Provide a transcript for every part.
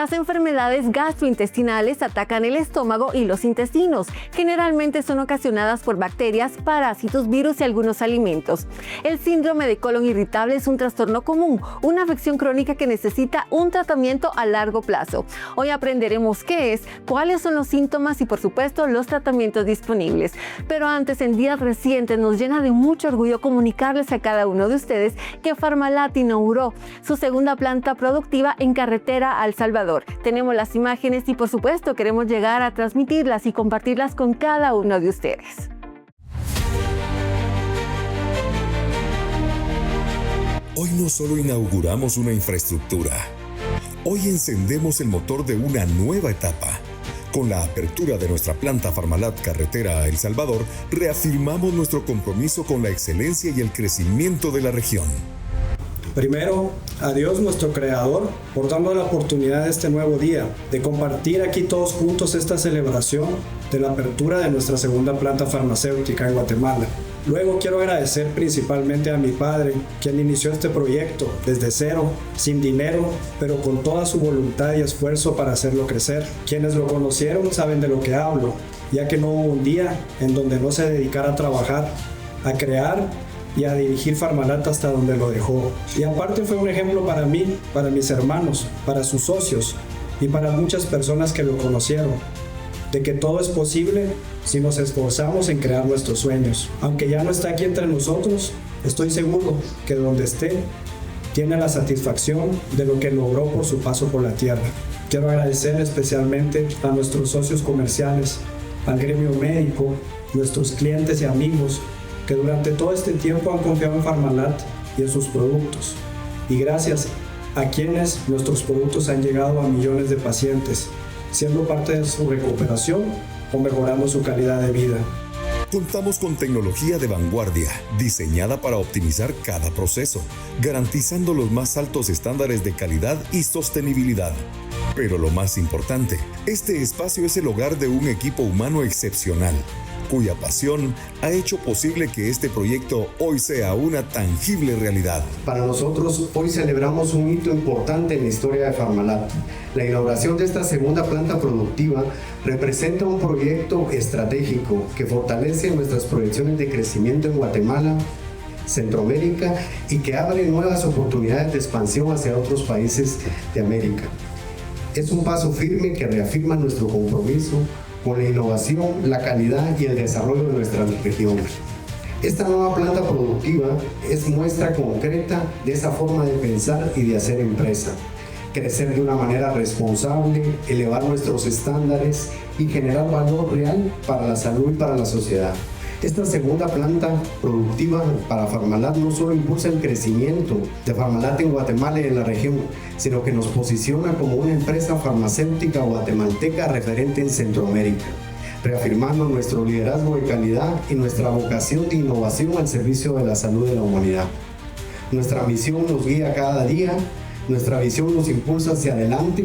Las enfermedades gastrointestinales atacan el estómago y los intestinos. Generalmente son ocasionadas por bacterias, parásitos, virus y algunos alimentos. El síndrome de colon irritable es un trastorno común, una afección crónica que necesita un tratamiento a largo plazo. Hoy aprenderemos qué es, cuáles son los síntomas y, por supuesto, los tratamientos disponibles. Pero antes, en días recientes, nos llena de mucho orgullo comunicarles a cada uno de ustedes que Farmalat inauguró su segunda planta productiva en carretera a El Salvador. Tenemos las imágenes y, por supuesto, queremos llegar a transmitirlas y compartirlas con cada uno de ustedes. Hoy no solo inauguramos una infraestructura, hoy encendemos el motor de una nueva etapa. Con la apertura de nuestra planta Farmalat Carretera a El Salvador, reafirmamos nuestro compromiso con la excelencia y el crecimiento de la región. Primero, a Dios nuestro Creador por darnos la oportunidad de este nuevo día, de compartir aquí todos juntos esta celebración de la apertura de nuestra segunda planta farmacéutica en Guatemala. Luego quiero agradecer principalmente a mi padre, quien inició este proyecto desde cero, sin dinero, pero con toda su voluntad y esfuerzo para hacerlo crecer. Quienes lo conocieron saben de lo que hablo, ya que no hubo un día en donde no se dedicara a trabajar, a crear y a dirigir Farmalat hasta donde lo dejó. Y aparte fue un ejemplo para mí, para mis hermanos, para sus socios y para muchas personas que lo conocieron, de que todo es posible si nos esforzamos en crear nuestros sueños. Aunque ya no está aquí entre nosotros, estoy seguro que donde esté, tiene la satisfacción de lo que logró por su paso por la tierra. Quiero agradecer especialmente a nuestros socios comerciales, al gremio médico, nuestros clientes y amigos, que durante todo este tiempo han confiado en Farmalat y en sus productos. Y gracias a quienes nuestros productos han llegado a millones de pacientes, siendo parte de su recuperación o mejorando su calidad de vida. Contamos con tecnología de vanguardia, diseñada para optimizar cada proceso, garantizando los más altos estándares de calidad y sostenibilidad. Pero lo más importante, este espacio es el hogar de un equipo humano excepcional, cuya pasión ha hecho posible que este proyecto hoy sea una tangible realidad. Para nosotros, hoy celebramos un hito importante en la historia de Farmalat. La inauguración de esta segunda planta productiva representa un proyecto estratégico que fortalece nuestras proyecciones de crecimiento en Guatemala, Centroamérica y que abre nuevas oportunidades de expansión hacia otros países de América. Es un paso firme que reafirma nuestro compromiso con la innovación, la calidad y el desarrollo de nuestra región. Esta nueva planta productiva es muestra concreta de esa forma de pensar y de hacer empresa. Crecer de una manera responsable, elevar nuestros estándares y generar valor real para la salud y para la sociedad. Esta segunda planta productiva para Farmalat no solo impulsa el crecimiento de Farmalat en Guatemala y en la región, sino que nos posiciona como una empresa farmacéutica guatemalteca referente en Centroamérica, reafirmando nuestro liderazgo de calidad y nuestra vocación de innovación al servicio de la salud de la humanidad. Nuestra misión nos guía cada día, nuestra visión nos impulsa hacia adelante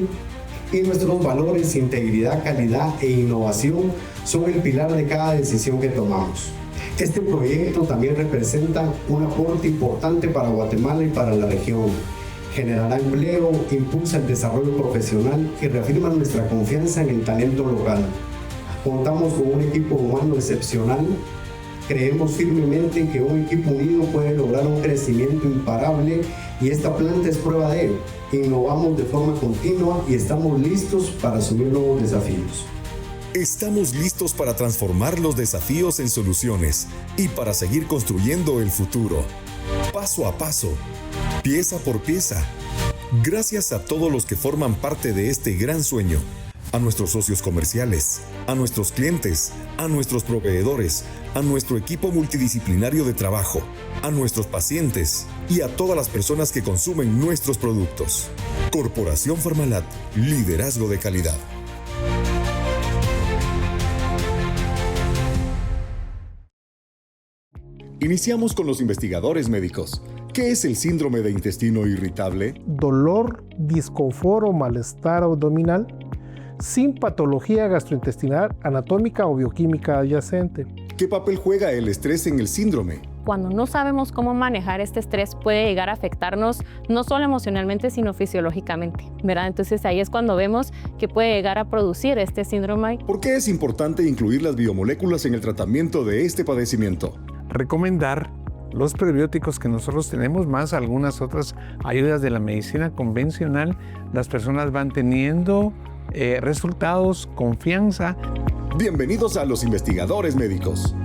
y nuestros valores, integridad, calidad e innovación son el pilar de cada decisión que tomamos. Este proyecto también representa un aporte importante para Guatemala y para la región. Generará empleo, impulsa el desarrollo profesional y reafirma nuestra confianza en el talento local. Contamos con un equipo humano excepcional. Creemos firmemente que un equipo unido puede lograr un crecimiento imparable y esta planta es prueba de ello. Innovamos de forma continua y estamos listos para asumir nuevos desafíos. Estamos listos para transformar los desafíos en soluciones y para seguir construyendo el futuro. Paso a paso, pieza por pieza. Gracias a todos los que forman parte de este gran sueño. A nuestros socios comerciales, a nuestros clientes, a nuestros proveedores, a nuestro equipo multidisciplinario de trabajo, a nuestros pacientes y a todas las personas que consumen nuestros productos. Corporación Farmalat, liderazgo de calidad. Iniciamos con los investigadores médicos. ¿Qué es el síndrome de intestino irritable? Dolor, disconfort o malestar abdominal sin patología gastrointestinal, anatómica o bioquímica adyacente. ¿Qué papel juega el estrés en el síndrome? cuando no sabemos cómo manejar este estrés puede llegar a afectarnos no solo emocionalmente, sino fisiológicamente, ¿verdad? Entonces ahí es cuando vemos que puede llegar a producir este síndrome. ¿Por qué es importante incluir las biomoléculas en el tratamiento de este padecimiento? Recomendar los prebióticos que nosotros tenemos, más algunas otras ayudas de la medicina convencional, las personas van teniendo resultados, confianza. Bienvenidos a los investigadores médicos.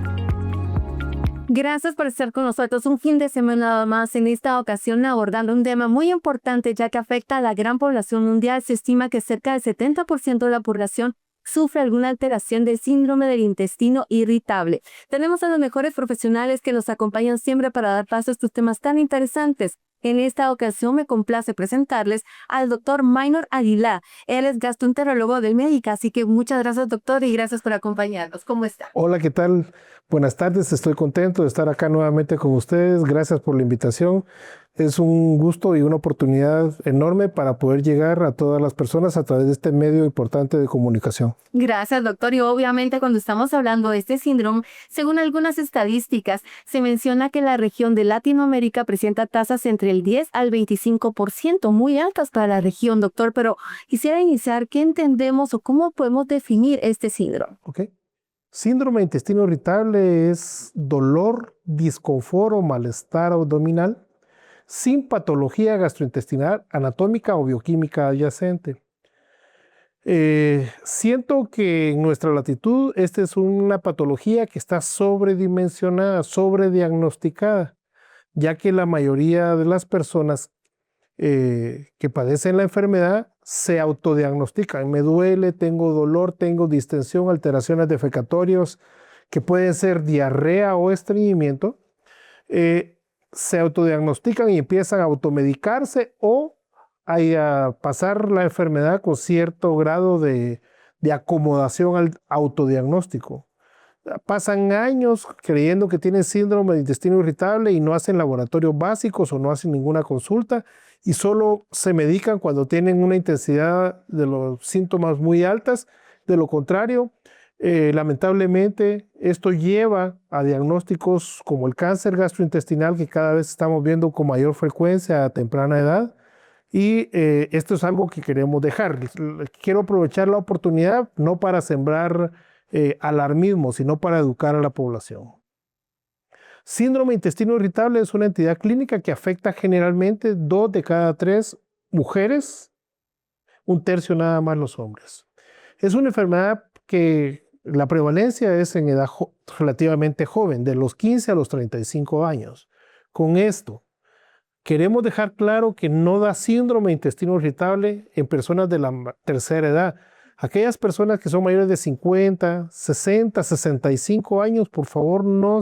Gracias por estar con nosotros un fin de semana más, en esta ocasión abordando un tema muy importante ya que afecta a la gran población mundial. Se estima que cerca del 70% de la población sufre alguna alteración del síndrome del intestino irritable. Tenemos a los mejores profesionales que nos acompañan siempre para dar paso a estos temas tan interesantes. En esta ocasión me complace presentarles al doctor Maynor Aguilar. Él es gastroenterólogo del Médica, así que muchas gracias, doctor, y gracias por acompañarnos. ¿Cómo está? Hola, ¿qué tal? Buenas tardes, estoy contento de estar acá nuevamente con ustedes. Gracias por la invitación. Es un gusto y una oportunidad enorme para poder llegar a todas las personas a través de este medio importante de comunicación. Gracias, doctor. Y obviamente cuando estamos hablando de este síndrome, según algunas estadísticas, se menciona que la región de Latinoamérica presenta tasas entre el 10 al 25%, muy altas para la región, doctor. Pero quisiera iniciar, ¿qué entendemos o cómo podemos definir este síndrome? Okay. Síndrome de intestino irritable es dolor, disconfort o malestar abdominal sin patología gastrointestinal, anatómica o bioquímica adyacente. Siento que en nuestra latitud esta es una patología que está sobredimensionada, sobrediagnosticada, ya que la mayoría de las personas que padecen la enfermedad se autodiagnostican. Me duele, tengo dolor, tengo distensión, alteraciones defecatorias, que pueden ser diarrea o estreñimiento. Se autodiagnostican y empiezan a automedicarse o a pasar la enfermedad con cierto grado de acomodación al autodiagnóstico. Pasan años creyendo que tienen síndrome de intestino irritable y no hacen laboratorios básicos o no hacen ninguna consulta y solo se medican cuando tienen una intensidad de los síntomas muy altas. De lo contrario, lamentablemente, esto lleva a diagnósticos como el cáncer gastrointestinal, que cada vez estamos viendo con mayor frecuencia a temprana edad, y esto es algo que queremos dejar. Quiero aprovechar la oportunidad no para sembrar alarmismo, sino para educar a la población. Síndrome de intestino irritable es una entidad clínica que afecta generalmente 2 de cada 3 mujeres, 1/3 nada más los hombres. Es una enfermedad que la prevalencia es en edad relativamente joven, de los 15 a los 35 años. Con esto, queremos dejar claro que no da síndrome de intestino irritable en personas de la tercera edad. Aquellas personas que son mayores de 50, 60, 65 años, por favor, no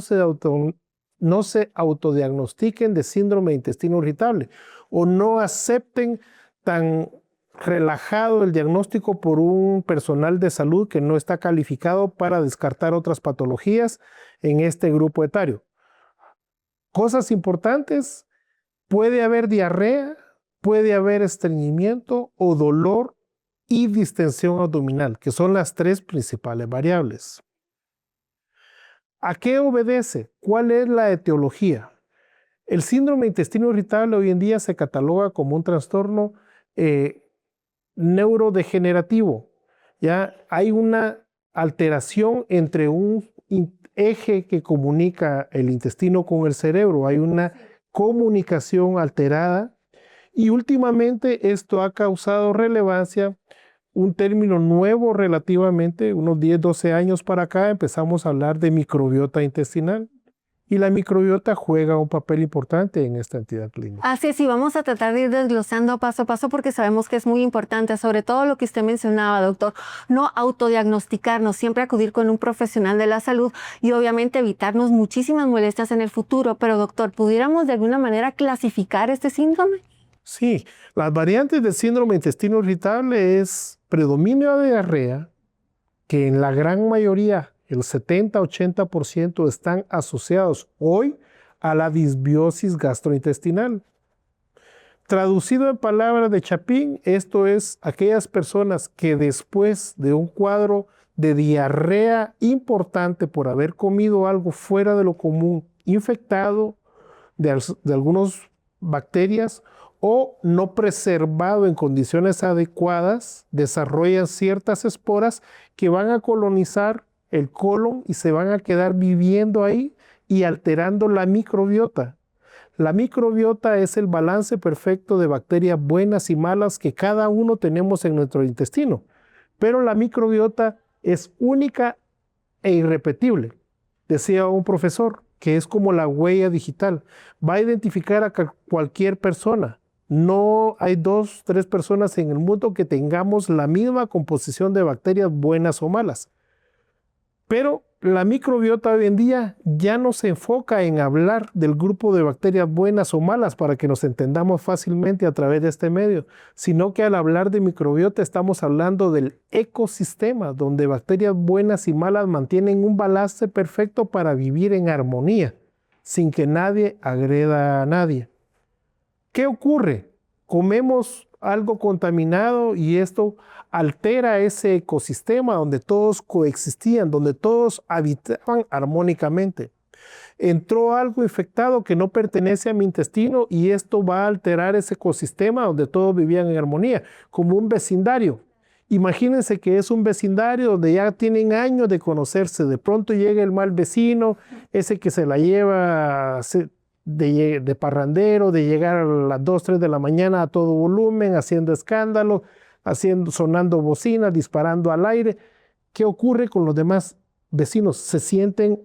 se autodiagnostiquen de síndrome de intestino irritable o no acepten tan relajado el diagnóstico por un personal de salud que no está calificado para descartar otras patologías en este grupo etario. Cosas importantes: puede haber diarrea, puede haber estreñimiento o dolor y distensión abdominal, que son las 3 principales variables. ¿A qué obedece? ¿Cuál es la etiología? El síndrome de intestino irritable hoy en día se cataloga como un trastorno neurodegenerativo. Ya hay una alteración entre un eje que comunica el intestino con el cerebro, hay una comunicación alterada y últimamente esto ha causado relevancia. Un término nuevo relativamente, unos 10, 12 años para acá, empezamos a hablar de microbiota intestinal. Y la microbiota juega un papel importante en esta entidad clínica. Así es, y vamos a tratar de ir desglosando paso a paso porque sabemos que es muy importante, sobre todo lo que usted mencionaba, doctor, no autodiagnosticarnos, siempre acudir con un profesional de la salud y obviamente evitarnos muchísimas molestias en el futuro. Pero doctor, ¿pudiéramos de alguna manera clasificar este síndrome? Sí, las variantes del síndrome de intestino irritable es predominio de diarrea, que en la gran mayoría, el 70-80%, están asociados hoy a la disbiosis gastrointestinal. Traducido en palabras de Chapín, esto es aquellas personas que después de un cuadro de diarrea importante por haber comido algo fuera de lo común infectado de algunas bacterias o no preservado en condiciones adecuadas, desarrollan ciertas esporas que van a colonizar el colon y se van a quedar viviendo ahí y alterando la microbiota. La microbiota es el balance perfecto de bacterias buenas y malas que cada uno tenemos en nuestro intestino, pero la microbiota es única e irrepetible. Decía un profesor que es como la huella digital, va a identificar a cualquier persona. No hay 2, 3 personas en el mundo que tengamos la misma composición de bacterias buenas o malas. Pero la microbiota hoy en día ya no se enfoca en hablar del grupo de bacterias buenas o malas para que nos entendamos fácilmente a través de este medio, sino que al hablar de microbiota estamos hablando del ecosistema, donde bacterias buenas y malas mantienen un balance perfecto para vivir en armonía, sin que nadie agreda a nadie. ¿Qué ocurre? Comemos algo contaminado y esto altera ese ecosistema donde todos coexistían, donde todos habitaban armónicamente. Entró algo infectado que no pertenece a mi intestino y esto va a alterar ese ecosistema donde todos vivían en armonía, como un vecindario. Imagínense que es un vecindario donde ya tienen años de conocerse, de pronto llega el mal vecino, ese que se la lleva de parrandero, de llegar a las 2, 3 de la mañana a todo volumen, haciendo escándalo, sonando bocinas, disparando al aire. ¿Qué ocurre con los demás vecinos? Se sienten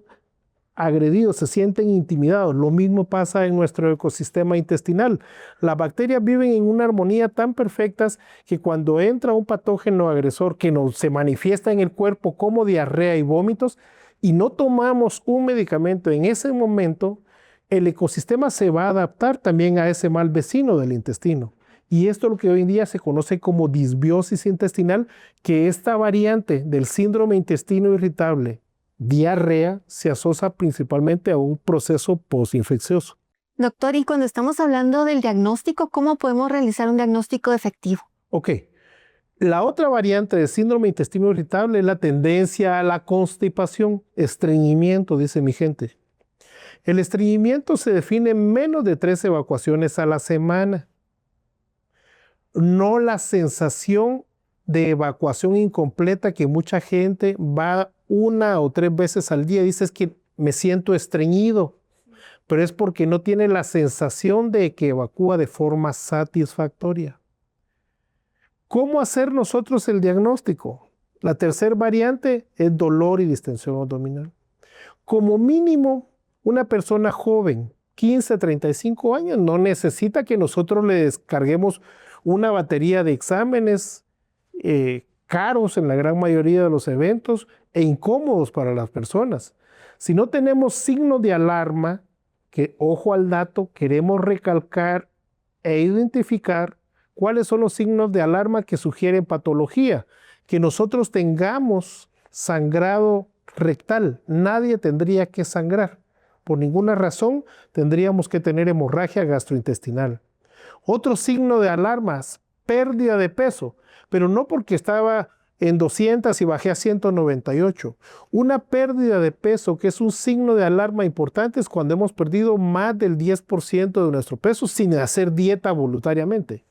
agredidos, se sienten intimidados. Lo mismo pasa en nuestro ecosistema intestinal. Las bacterias viven en una armonía tan perfecta que cuando entra un patógeno agresor que se manifiesta en el cuerpo como diarrea y vómitos y no tomamos un medicamento en ese momento, el ecosistema se va a adaptar también a ese mal vecino del intestino. Y esto es lo que hoy en día se conoce como disbiosis intestinal, que esta variante del síndrome intestino irritable, diarrea, se asocia principalmente a un proceso postinfeccioso. Doctor, y cuando estamos hablando del diagnóstico, ¿cómo podemos realizar un diagnóstico efectivo? Ok. La otra variante del síndrome intestino irritable es la tendencia a la constipación, estreñimiento, dice mi gente. El estreñimiento se define en menos de 3 evacuaciones a la semana. No la sensación de evacuación incompleta que mucha gente va 1 o 3 veces al día. Dice es que me siento estreñido, pero es porque no tiene la sensación de que evacúa de forma satisfactoria. ¿Cómo hacer nosotros el diagnóstico? La tercera variante es dolor y distensión abdominal. Como mínimo, una persona joven, 15 a 35 años, no necesita que nosotros le descarguemos una batería de exámenes caros en la gran mayoría de los eventos e incómodos para las personas. Si no tenemos signos de alarma, que ojo al dato, queremos recalcar e identificar cuáles son los signos de alarma que sugieren patología, que nosotros tengamos sangrado rectal. Nadie tendría que sangrar. Por ninguna razón tendríamos que tener hemorragia gastrointestinal. Otro signo de alarma es pérdida de peso, pero no porque estaba en 200 y bajé a 198. Una pérdida de peso que es un signo de alarma importante es cuando hemos perdido más del 10% de nuestro peso sin hacer dieta voluntariamente.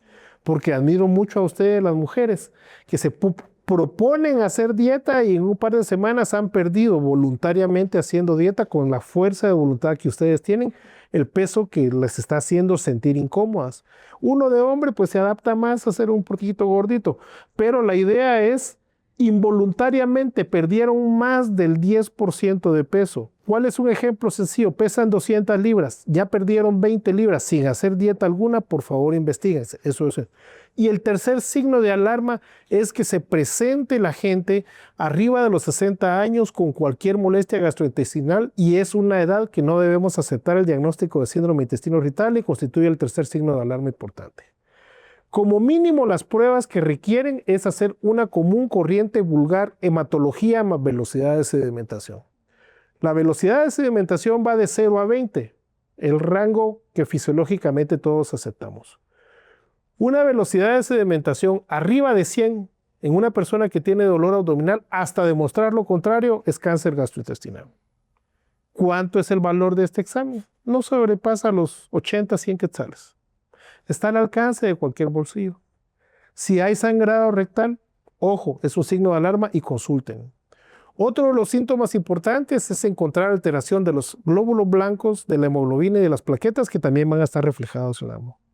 Porque admiro mucho a ustedes, las mujeres, que se proponen hacer dieta y en un par de semanas han perdido voluntariamente haciendo dieta con la fuerza de voluntad que ustedes tienen, el peso que les está haciendo sentir incómodas. Uno de hombre pues se adapta más a ser un poquito gordito, pero la idea es involuntariamente perdieron más del 10% de peso. ¿Cuál es un ejemplo sencillo? Pesan 200 libras, ya perdieron 20 libras sin hacer dieta alguna, por favor investíguense. Eso es. Y el tercer signo de alarma es que se presente la gente arriba de los 60 años con cualquier molestia gastrointestinal y es una edad que no debemos aceptar el diagnóstico de síndrome intestino irritable y constituye el tercer signo de alarma importante. Como mínimo, las pruebas que requieren es hacer una común corriente vulgar hematología más velocidad de sedimentación. La velocidad de sedimentación va de 0 a 20, el rango que fisiológicamente todos aceptamos. Una velocidad de sedimentación arriba de 100 en una persona que tiene dolor abdominal, hasta demostrar lo contrario, es cáncer gastrointestinal. ¿Cuánto es el valor de este examen? No sobrepasa los 80, 100 quetzales. Está al alcance de cualquier bolsillo. Si hay sangrado rectal, ojo, es un signo de alarma y consulten. Otro de los síntomas importantes es encontrar alteración de los glóbulos blancos, de la hemoglobina y de las plaquetas que también van a estar reflejados en la hemoglobina.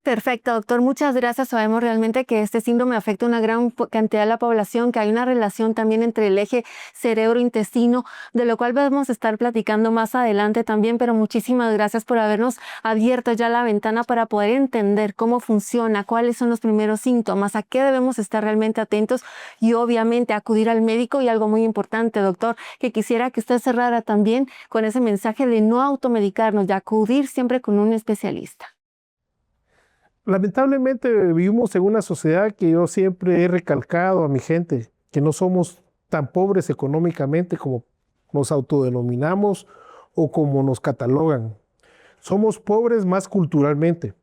Perfecto, doctor. Muchas gracias. Sabemos realmente que este síndrome afecta a una gran cantidad de la población, que hay una relación también entre el eje cerebro-intestino, de lo cual vamos a estar platicando más adelante también, pero muchísimas gracias por habernos abierto ya la ventana para poder entender cómo funciona, cuáles son los primeros síntomas, a qué debemos estar realmente atentos y obviamente acudir al médico. Y algo muy importante, doctor, que quisiera que usted cerrara también con ese mensaje de no automedicarnos, de acudir siempre con un especialista. Lamentablemente vivimos en una sociedad que yo siempre he recalcado a mi gente, que no somos tan pobres económicamente como nos autodenominamos o como nos catalogan. Somos pobres más culturalmente.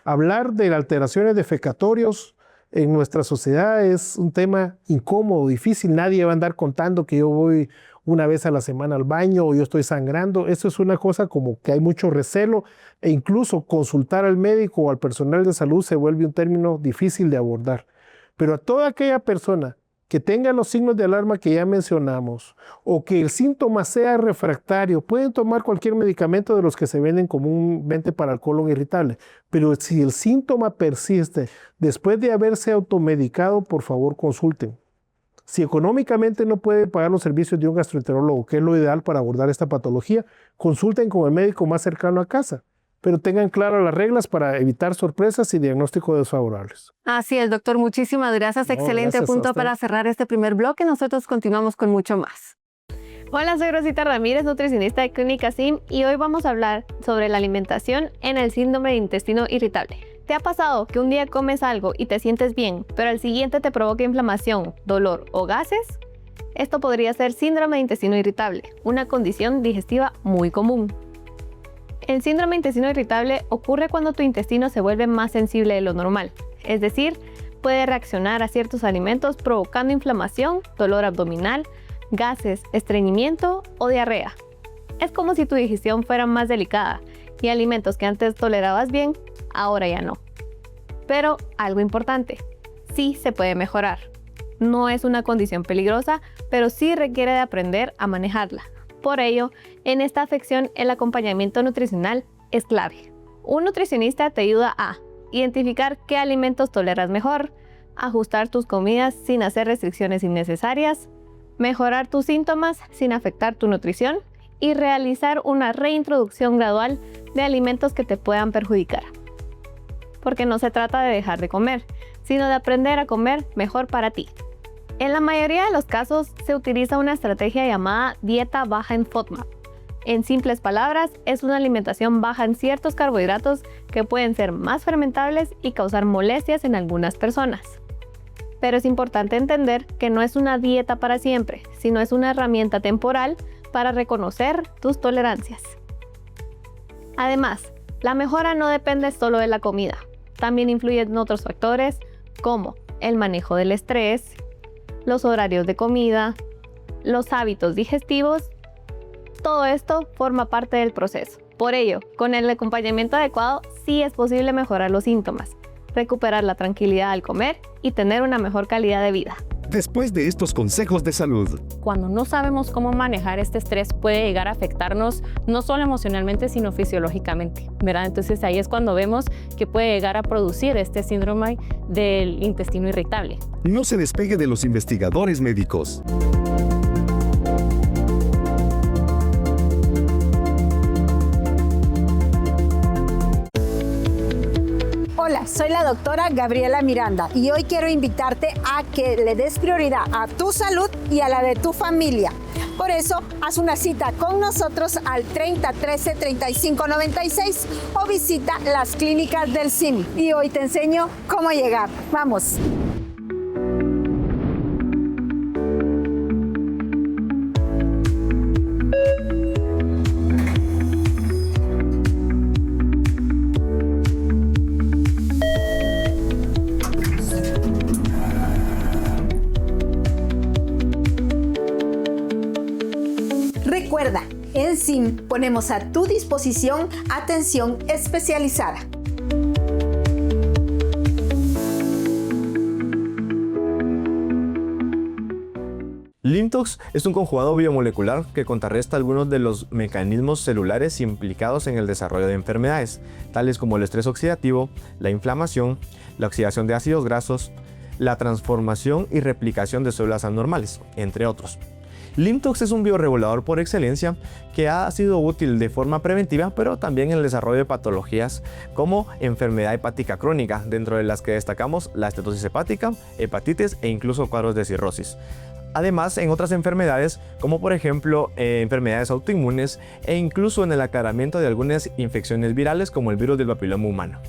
Hablar de alteraciones defecatorios en nuestra sociedad es un tema incómodo, difícil. Nadie va a andar contando que yo voy una vez a la semana al baño o yo estoy sangrando. Eso es una cosa como que hay mucho recelo e incluso consultar al médico o al personal de salud se vuelve un término difícil de abordar. Pero a toda aquella persona que tenga los signos de alarma que ya mencionamos o que el síntoma sea refractario, pueden tomar cualquier medicamento de los que se venden comúnmente para el colon irritable. Pero si el síntoma persiste después de haberse automedicado, por favor consulten. Si económicamente no puede pagar los servicios de un gastroenterólogo, que es lo ideal para abordar esta patología, consulten con el médico más cercano a casa, pero tengan claras las reglas para evitar sorpresas y diagnósticos desfavorables. Así es, doctor. Muchísimas gracias. Excelente gracias punto para cerrar este primer bloque. Nosotros continuamos con mucho más. Hola, soy Rosita Ramírez, nutricionista de Clínica SIM, y hoy vamos a hablar sobre la alimentación en el síndrome de intestino irritable. ¿Te ha pasado que un día comes algo y te sientes bien, pero al siguiente te provoca inflamación, dolor o gases? Esto podría ser síndrome de intestino irritable, una condición digestiva muy común. El síndrome de intestino irritable ocurre cuando tu intestino se vuelve más sensible de lo normal, es decir, puede reaccionar a ciertos alimentos provocando inflamación, dolor abdominal, gases, estreñimiento o diarrea. Es como si tu digestión fuera más delicada y alimentos que antes tolerabas bien, ahora ya no. Pero algo importante, sí se puede mejorar. No es una condición peligrosa, pero sí requiere de aprender a manejarla. Por ello, en esta afección el acompañamiento nutricional es clave. Un nutricionista te ayuda a identificar qué alimentos toleras mejor, ajustar tus comidas sin hacer restricciones innecesarias, mejorar tus síntomas sin afectar tu nutrición y realizar una reintroducción gradual de alimentos que te puedan perjudicar. Porque no se trata de dejar de comer, sino de aprender a comer mejor para ti. En la mayoría de los casos se utiliza una estrategia llamada dieta baja en FODMAP. En simples palabras, es una alimentación baja en ciertos carbohidratos que pueden ser más fermentables y causar molestias en algunas personas. Pero es importante entender que no es una dieta para siempre, sino es una herramienta temporal para reconocer tus tolerancias. Además, la mejora no depende solo de la comida. También influyen otros factores como el manejo del estrés, los horarios de comida, los hábitos digestivos. Todo esto forma parte del proceso. Por ello, con el acompañamiento adecuado, sí es posible mejorar los síntomas, recuperar la tranquilidad al comer y tener una mejor calidad de vida. Después de estos consejos de salud, Cuando no sabemos cómo manejar este estrés puede llegar a afectarnos no solo emocionalmente sino fisiológicamente, ¿verdad? Entonces ahí es cuando vemos que puede llegar a producir este síndrome del intestino irritable. no se despegue de los investigadores médicos. Hola, soy la doctora Gabriela Miranda y hoy quiero invitarte a que le des prioridad a tu salud y a la de tu familia. Por eso, haz una cita con nosotros al 30 13 35 96 o visita las clínicas del SIM. Y hoy te enseño cómo llegar. ¡Vamos! Recuerda, Ponemos a tu disposición atención especializada. Limtox es un conjugado biomolecular que contrarresta algunos de los mecanismos celulares implicados en el desarrollo de enfermedades, tales como el estrés oxidativo, la inflamación, la oxidación de ácidos grasos, la transformación y replicación de células anormales, entre otros. Limtox es un bioregulador por excelencia que ha sido útil de forma preventiva, pero también en el desarrollo de patologías como enfermedad hepática crónica, dentro de las que destacamos la estenosis hepática, hepatitis e incluso cuadros de cirrosis. Además, en otras enfermedades, como por ejemplo enfermedades autoinmunes e incluso en el aclaramiento de algunas infecciones virales como el virus del papiloma humano.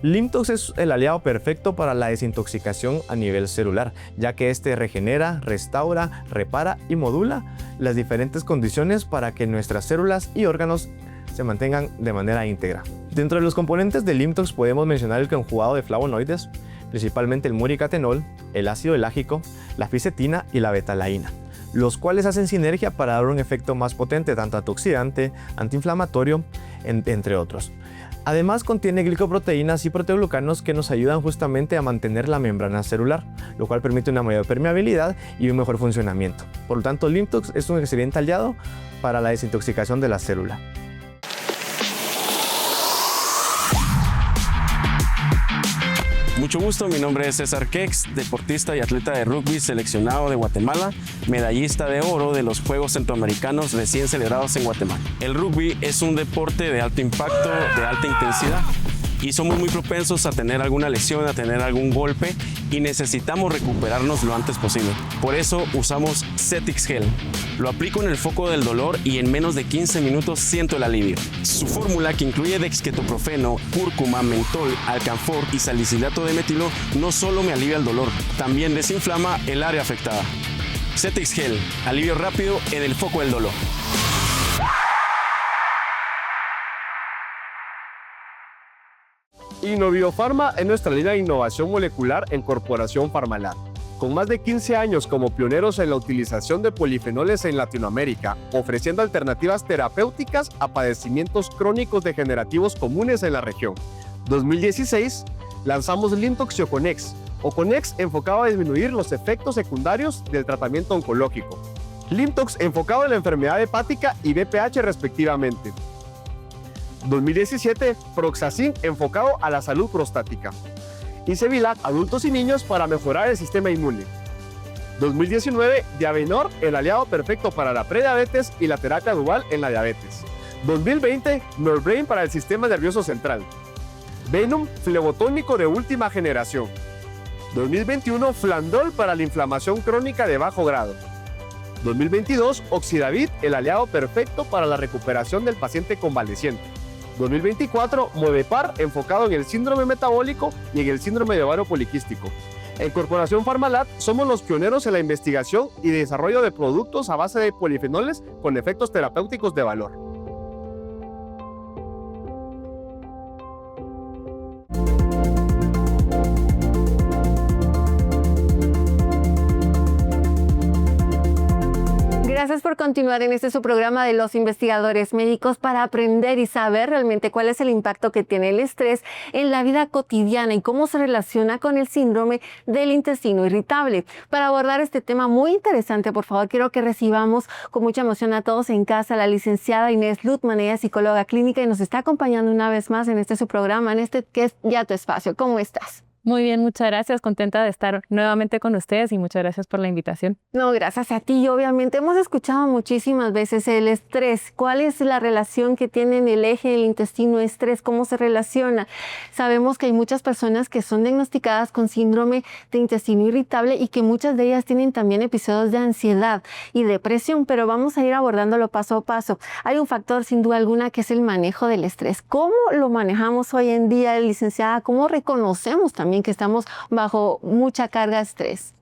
Limtox es el aliado perfecto para la desintoxicación a nivel celular, ya que este regenera, restaura, repara y modula las diferentes condiciones para que nuestras células y órganos se mantengan de manera íntegra. Dentro de los componentes de Limtox podemos mencionar el conjugado de flavonoides, principalmente el muricatenol, el ácido elágico, la fisetina y la betalaína, los cuales hacen sinergia para dar un efecto más potente tanto antioxidante, antiinflamatorio, entre otros. Además contiene glicoproteínas y proteoglucanos que nos ayudan justamente a mantener la membrana celular, lo cual permite una mayor permeabilidad y un mejor funcionamiento. Por lo tanto, Limtox es un excelente aliado para la desintoxicación de la célula. Mucho gusto, mi nombre es César Kex, deportista y atleta de rugby seleccionado de Guatemala, medallista de oro de los Juegos Centroamericanos recién celebrados en Guatemala. El rugby es un deporte de alto impacto, de alta intensidad y somos muy propensos a tener alguna lesión, a tener algún golpe y necesitamos recuperarnos lo antes posible. Por eso usamos Cetix Gel. Lo aplico en el foco del dolor y en menos de 15 minutos siento el alivio. Su fórmula, que incluye dexketoprofeno, cúrcuma, mentol, alcanfor y salicilato de metilo, no solo me alivia el dolor, también desinflama el área afectada. Cetix Gel, alivio rápido en el foco del dolor. Innoviofarma es nuestra línea de innovación molecular en Corporación Farmalat. Con más de 15 años como pioneros en la utilización de polifenoles en Latinoamérica, ofreciendo alternativas terapéuticas a padecimientos crónicos degenerativos comunes en la región. 2016, lanzamos Limtox y Oconex. Oconex enfocado a disminuir los efectos secundarios del tratamiento oncológico. Limtox enfocado en la enfermedad hepática y BPH respectivamente. 2017, Proxacin enfocado a la salud prostática. Y Cevilac, adultos y niños para mejorar el sistema inmune. 2019, Diabenor, el aliado perfecto para la prediabetes y la terapia dual en la diabetes. 2020, Norbrain para el sistema nervioso central. Venom, flebotónico de última generación. 2021, Flandol para la inflamación crónica de bajo grado. 2022, Oxidavit, el aliado perfecto para la recuperación del paciente convaleciente. 2024, Modepar, enfocado en el síndrome metabólico y en el síndrome de ovario poliquístico. En Corporación Farmalat somos los pioneros en la investigación y desarrollo de productos a base de polifenoles con efectos terapéuticos de valor. Gracias por continuar en su programa de los investigadores médicos para aprender y saber realmente cuál es el impacto que tiene el estrés en la vida cotidiana y cómo se relaciona con el síndrome del intestino irritable. Para abordar este tema muy interesante, por favor, quiero que recibamos con mucha emoción a todos en casa a la licenciada Inés Lutman, ella es psicóloga clínica y nos está acompañando una vez más en su programa, en que es Ya Tu Espacio. ¿Cómo estás? Muy bien, muchas gracias. Contenta de estar nuevamente con ustedes y muchas gracias por la invitación. No, gracias a ti. Obviamente hemos escuchado muchísimas veces el estrés. ¿Cuál es la relación que tiene en el eje del intestino-estrés? ¿Cómo se relaciona? Sabemos que hay muchas personas que son diagnosticadas con síndrome de intestino irritable y que muchas de ellas tienen también episodios de ansiedad y depresión, pero vamos a ir abordándolo paso a paso. Hay un factor sin duda alguna que es el manejo del estrés. ¿Cómo lo manejamos hoy en día, licenciada? ¿Cómo reconocemos también que estamos bajo mucha carga de estrés?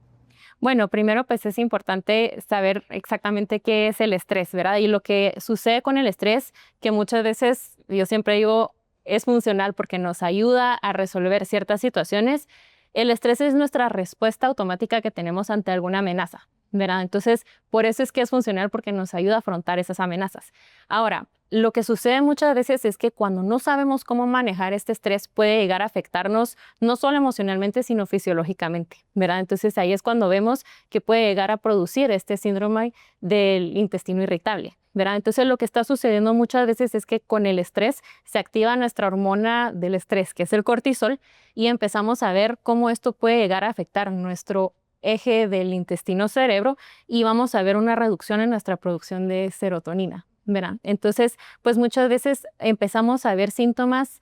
Bueno, primero pues es importante saber exactamente qué es el estrés, ¿verdad? Y lo que sucede con el estrés, que muchas veces, yo siempre digo, es funcional porque nos ayuda a resolver ciertas situaciones. El estrés es nuestra respuesta automática que tenemos ante alguna amenaza. ¿verdad? Entonces, por eso es que es funcional, porque nos ayuda a afrontar esas amenazas. Ahora, lo que sucede muchas veces es que cuando no sabemos cómo manejar este estrés puede llegar a afectarnos no solo emocionalmente, sino fisiológicamente, ¿verdad? Entonces ahí es cuando vemos que puede llegar a producir este síndrome del intestino irritable, ¿verdad? Entonces lo que está sucediendo muchas veces es que con el estrés se activa nuestra hormona del estrés, que es el cortisol, y empezamos a ver cómo esto puede llegar a afectar nuestro eje del intestino-cerebro y vamos a ver una reducción en nuestra producción de serotonina, ¿verdad? Entonces, pues muchas veces empezamos a ver síntomas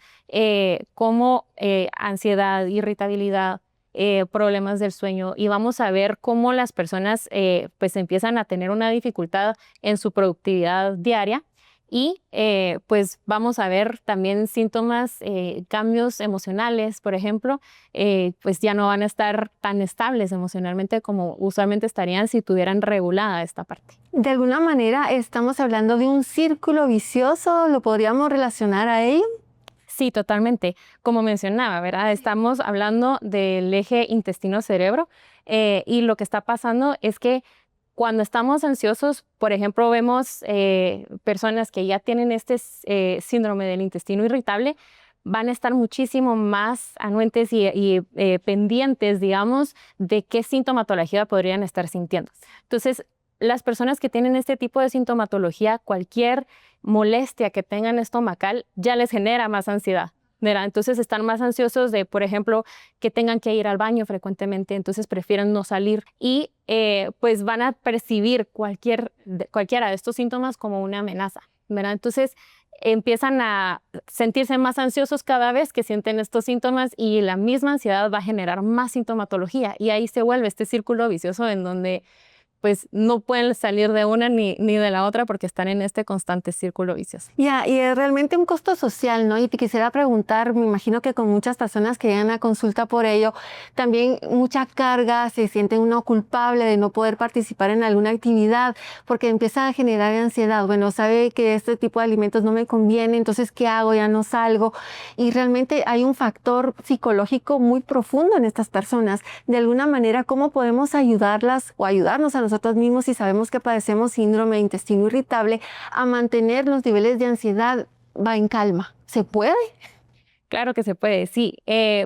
como ansiedad, irritabilidad, problemas del sueño, y vamos a ver cómo las personas pues empiezan a tener una dificultad en su productividad diaria. Y pues vamos a ver también síntomas, cambios emocionales, por ejemplo, pues ya no van a estar tan estables emocionalmente como usualmente estarían si tuvieran regulada esta parte. De alguna manera estamos hablando de un círculo vicioso, ¿lo podríamos relacionar a ello? Sí, totalmente. Como mencionaba, ¿verdad? Estamos hablando del eje intestino-cerebro y lo que está pasando es que cuando estamos ansiosos, por ejemplo, vemos personas que ya tienen este síndrome del intestino irritable, van a estar muchísimo más anuentes y pendientes, digamos, de qué sintomatología podrían estar sintiendo. Entonces, las personas que tienen este tipo de sintomatología, cualquier molestia que tengan estomacal ya les genera más ansiedad, ¿verdad? Entonces están más ansiosos de, por ejemplo, que tengan que ir al baño frecuentemente, entonces prefieren no salir y pues van a percibir cualquiera de estos síntomas como una amenaza, ¿verdad? Entonces empiezan a sentirse más ansiosos cada vez que sienten estos síntomas y la misma ansiedad va a generar más sintomatología y ahí se vuelve este círculo vicioso en donde pues no pueden salir de una ni de la otra porque están en este constante círculo vicioso. Y es realmente un costo social, ¿no? Y te quisiera preguntar, me imagino que con muchas personas que llegan a consulta por ello, también mucha carga, se siente uno culpable de no poder participar en alguna actividad porque empieza a generar ansiedad. Bueno, sabe que este tipo de alimentos no me conviene, entonces ¿qué hago? Ya no salgo. Y realmente hay un factor psicológico muy profundo en estas personas. De alguna manera, ¿cómo podemos ayudarlas o ayudarnos a nosotros mismos si sabemos que padecemos síndrome de intestino irritable a mantener los niveles de ansiedad en calma? ¿Se puede? Claro que se puede, sí.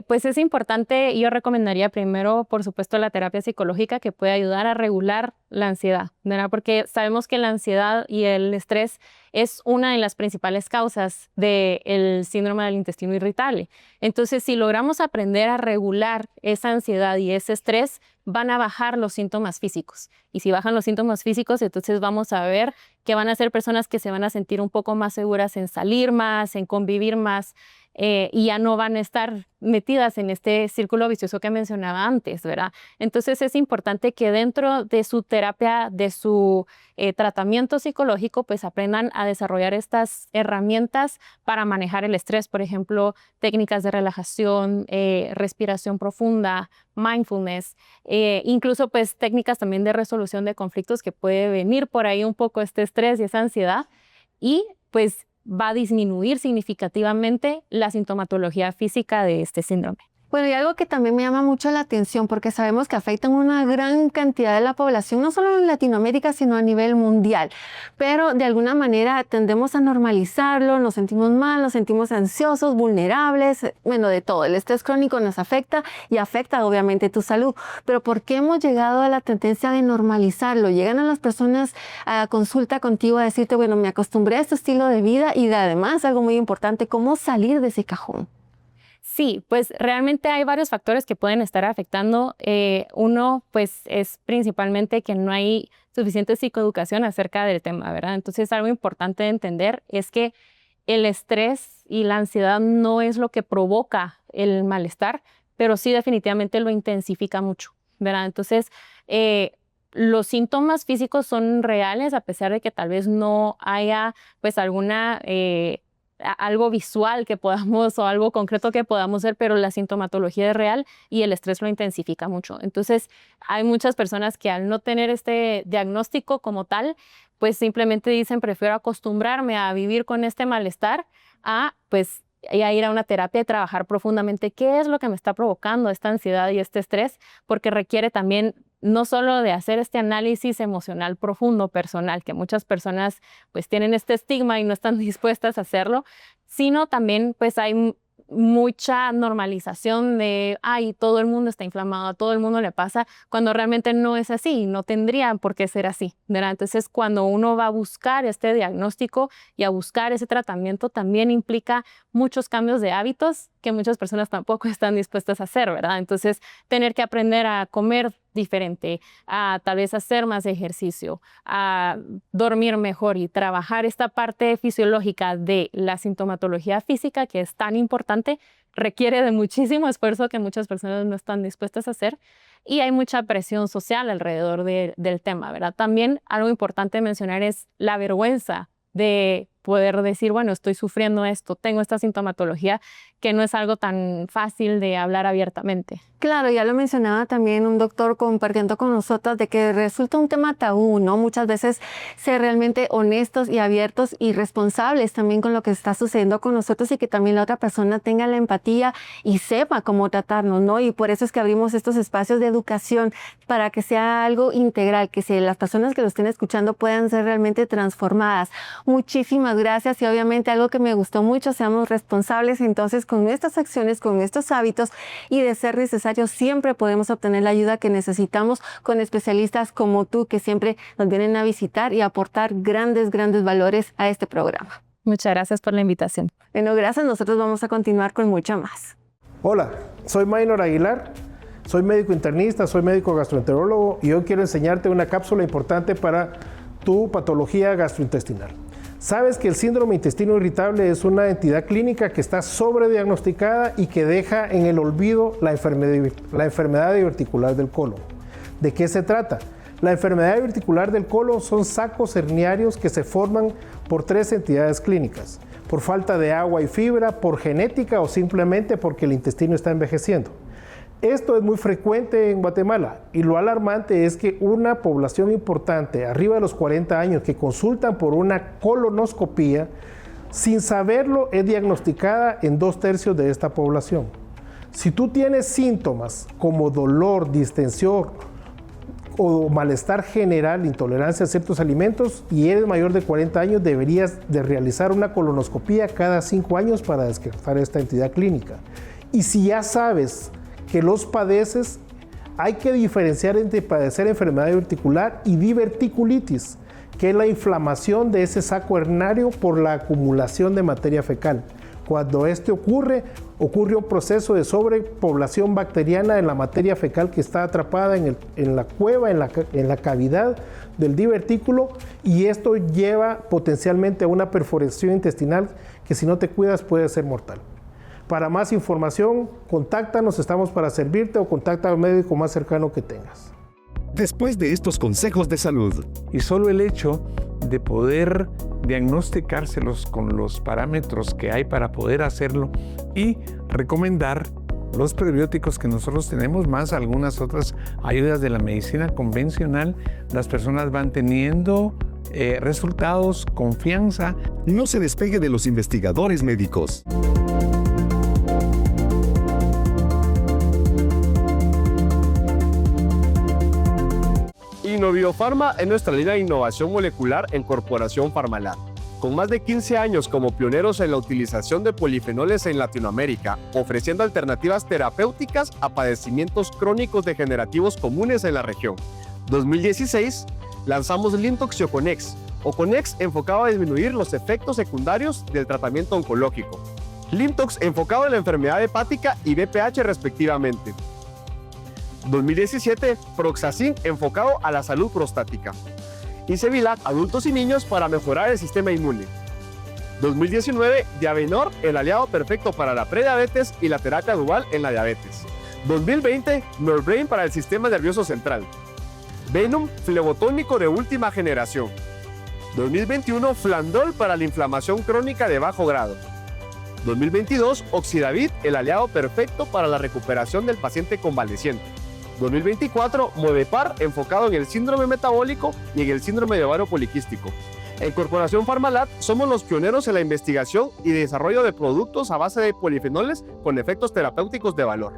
Pues es importante, yo recomendaría primero, por supuesto, la terapia psicológica que puede ayudar a regular la ansiedad, ¿verdad? Porque sabemos que la ansiedad y el estrés es una de las principales causas del síndrome del intestino irritable. Entonces, si logramos aprender a regular esa ansiedad y ese estrés, van a bajar los síntomas físicos. Y si bajan los síntomas físicos, entonces vamos a ver que van a ser personas que se van a sentir un poco más seguras en salir más, en convivir más, y ya no van a estar metidas en este círculo vicioso que mencionaba antes, ¿verdad? Entonces es importante que dentro de su terapia, de su tratamiento psicológico, pues aprendan a desarrollar estas herramientas para manejar el estrés, por ejemplo, técnicas de relajación, respiración profunda, mindfulness, incluso pues técnicas también de resolución de conflictos que puede venir por ahí un poco este estrés y esa ansiedad y pues va a disminuir significativamente la sintomatología física de este síndrome. Bueno, y algo que también me llama mucho la atención, porque sabemos que afectan una gran cantidad de la población, no solo en Latinoamérica, sino a nivel mundial. Pero de alguna manera tendemos a normalizarlo, nos sentimos mal, nos sentimos ansiosos, vulnerables, bueno, de todo. El estrés crónico nos afecta y afecta obviamente tu salud. Pero ¿por qué hemos llegado a la tendencia de normalizarlo? Llegan a las personas a consulta contigo a decirte, bueno, me acostumbré a este estilo de vida y además, algo muy importante, ¿cómo salir de ese cajón? Sí, pues realmente hay varios factores que pueden estar afectando. Uno, pues es principalmente que no hay suficiente psicoeducación acerca del tema, ¿verdad? Entonces, algo importante de entender es que el estrés y la ansiedad no es lo que provoca el malestar, pero sí definitivamente lo intensifica mucho, ¿verdad? Entonces, los síntomas físicos son reales a pesar de que tal vez no haya pues alguna algo visual que podamos o algo concreto que podamos ver, pero la sintomatología es real y el estrés lo intensifica mucho. Entonces, hay muchas personas que al no tener este diagnóstico como tal, pues simplemente dicen, prefiero acostumbrarme a vivir con este malestar a pues a ir a una terapia y trabajar profundamente qué es lo que me está provocando esta ansiedad y este estrés, porque requiere también no solo de hacer este análisis emocional profundo, personal, que muchas personas pues tienen este estigma y no están dispuestas a hacerlo, sino también pues hay mucha normalización de, ay, todo el mundo está inflamado, a todo el mundo le pasa, cuando realmente no es así, no tendría por qué ser así, ¿verdad? Entonces, cuando uno va a buscar este diagnóstico y a buscar ese tratamiento, también implica muchos cambios de hábitos que muchas personas tampoco están dispuestas a hacer, ¿verdad? Entonces, tener que aprender a comer diferente, a tal vez hacer más ejercicio, a dormir mejor y trabajar esta parte fisiológica de la sintomatología física, que es tan importante, requiere de muchísimo esfuerzo que muchas personas no están dispuestas a hacer, y hay mucha presión social alrededor del tema, ¿verdad? También algo importante mencionar es la vergüenza de poder decir, bueno, estoy sufriendo esto, tengo esta sintomatología, que no es algo tan fácil de hablar abiertamente. Claro, ya lo mencionaba también un doctor compartiendo con nosotras de que resulta un tema tabú, ¿no? Muchas veces ser realmente honestos y abiertos y responsables también con lo que está sucediendo con nosotros, y que también la otra persona tenga la empatía y sepa cómo tratarnos, ¿no? Y por eso es que abrimos estos espacios de educación para que sea algo integral, que si las personas que lo estén escuchando puedan ser realmente transformadas. Muchísimas gracias, y obviamente algo que me gustó mucho, seamos responsables entonces con nuestras acciones, con nuestros hábitos, y de ser necesario siempre podemos obtener la ayuda que necesitamos con especialistas como tú, que siempre nos vienen a visitar y aportar grandes valores a este programa. Muchas gracias por la invitación. Bueno, gracias. Nosotros vamos a continuar con mucho más. Hola, soy Maynor Aguilar, soy médico internista, soy médico gastroenterólogo, y hoy quiero enseñarte una cápsula importante para tu patología gastrointestinal. Sabes que el síndrome de intestino irritable es una entidad clínica que está sobrediagnosticada y que deja en el olvido la enfermedad diverticular del colon. ¿De qué se trata? La enfermedad diverticular del colon son sacos herniarios que se forman por 3 entidades clínicas: por falta de agua y fibra, por genética o simplemente porque el intestino está envejeciendo. Esto es muy frecuente en Guatemala, y lo alarmante es que una población importante, arriba de los 40 años, que consultan por una colonoscopía, sin saberlo, es diagnosticada en 2/3 de esta población. Si tú tienes síntomas como dolor, distensión o malestar general, intolerancia a ciertos alimentos, y eres mayor de 40 años, deberías de realizar una colonoscopía cada 5 años para descartar esta entidad clínica. Y si ya sabes que los padeces, hay que diferenciar entre padecer enfermedad diverticular y diverticulitis, que es la inflamación de ese saco hernario por la acumulación de materia fecal. Cuando ocurre un proceso de sobrepoblación bacteriana en la materia fecal que está atrapada en la cueva, en la cavidad del divertículo, y esto lleva potencialmente a una perforación intestinal que, si no te cuidas, puede ser mortal. Para más información, contáctanos, estamos para servirte, o contacta al médico más cercano que tengas. Después de estos consejos de salud, y solo el hecho de poder diagnosticárselos con los parámetros que hay para poder hacerlo y recomendar los prebióticos que nosotros tenemos, más algunas otras ayudas de la medicina convencional, las personas van teniendo resultados, confianza. No se despegue de los investigadores médicos. Innoviofarma es nuestra línea de innovación molecular en Corporación Farmalat. Con más de 15 años como pioneros en la utilización de polifenoles en Latinoamérica, ofreciendo alternativas terapéuticas a padecimientos crónicos degenerativos comunes en la región. 2016, lanzamos Limtox y Oconex. Oconex enfocado a disminuir los efectos secundarios del tratamiento oncológico. Limtox enfocado en la enfermedad hepática y BPH respectivamente. 2017, Proxacin enfocado a la salud prostática. Y Cevilac, adultos y niños para mejorar el sistema inmune. 2019, Diabenor, el aliado perfecto para la prediabetes y la terapia dual en la diabetes. 2020, Norbrain para el sistema nervioso central. Venom, flebotónico de última generación. 2021, Flandol para la inflamación crónica de bajo grado. 2022, Oxidavit, el aliado perfecto para la recuperación del paciente convaleciente. 2024, Movepar, enfocado en el síndrome metabólico y en el síndrome de ovario poliquístico. En Corporación Farmalat somos los pioneros en la investigación y desarrollo de productos a base de polifenoles con efectos terapéuticos de valor.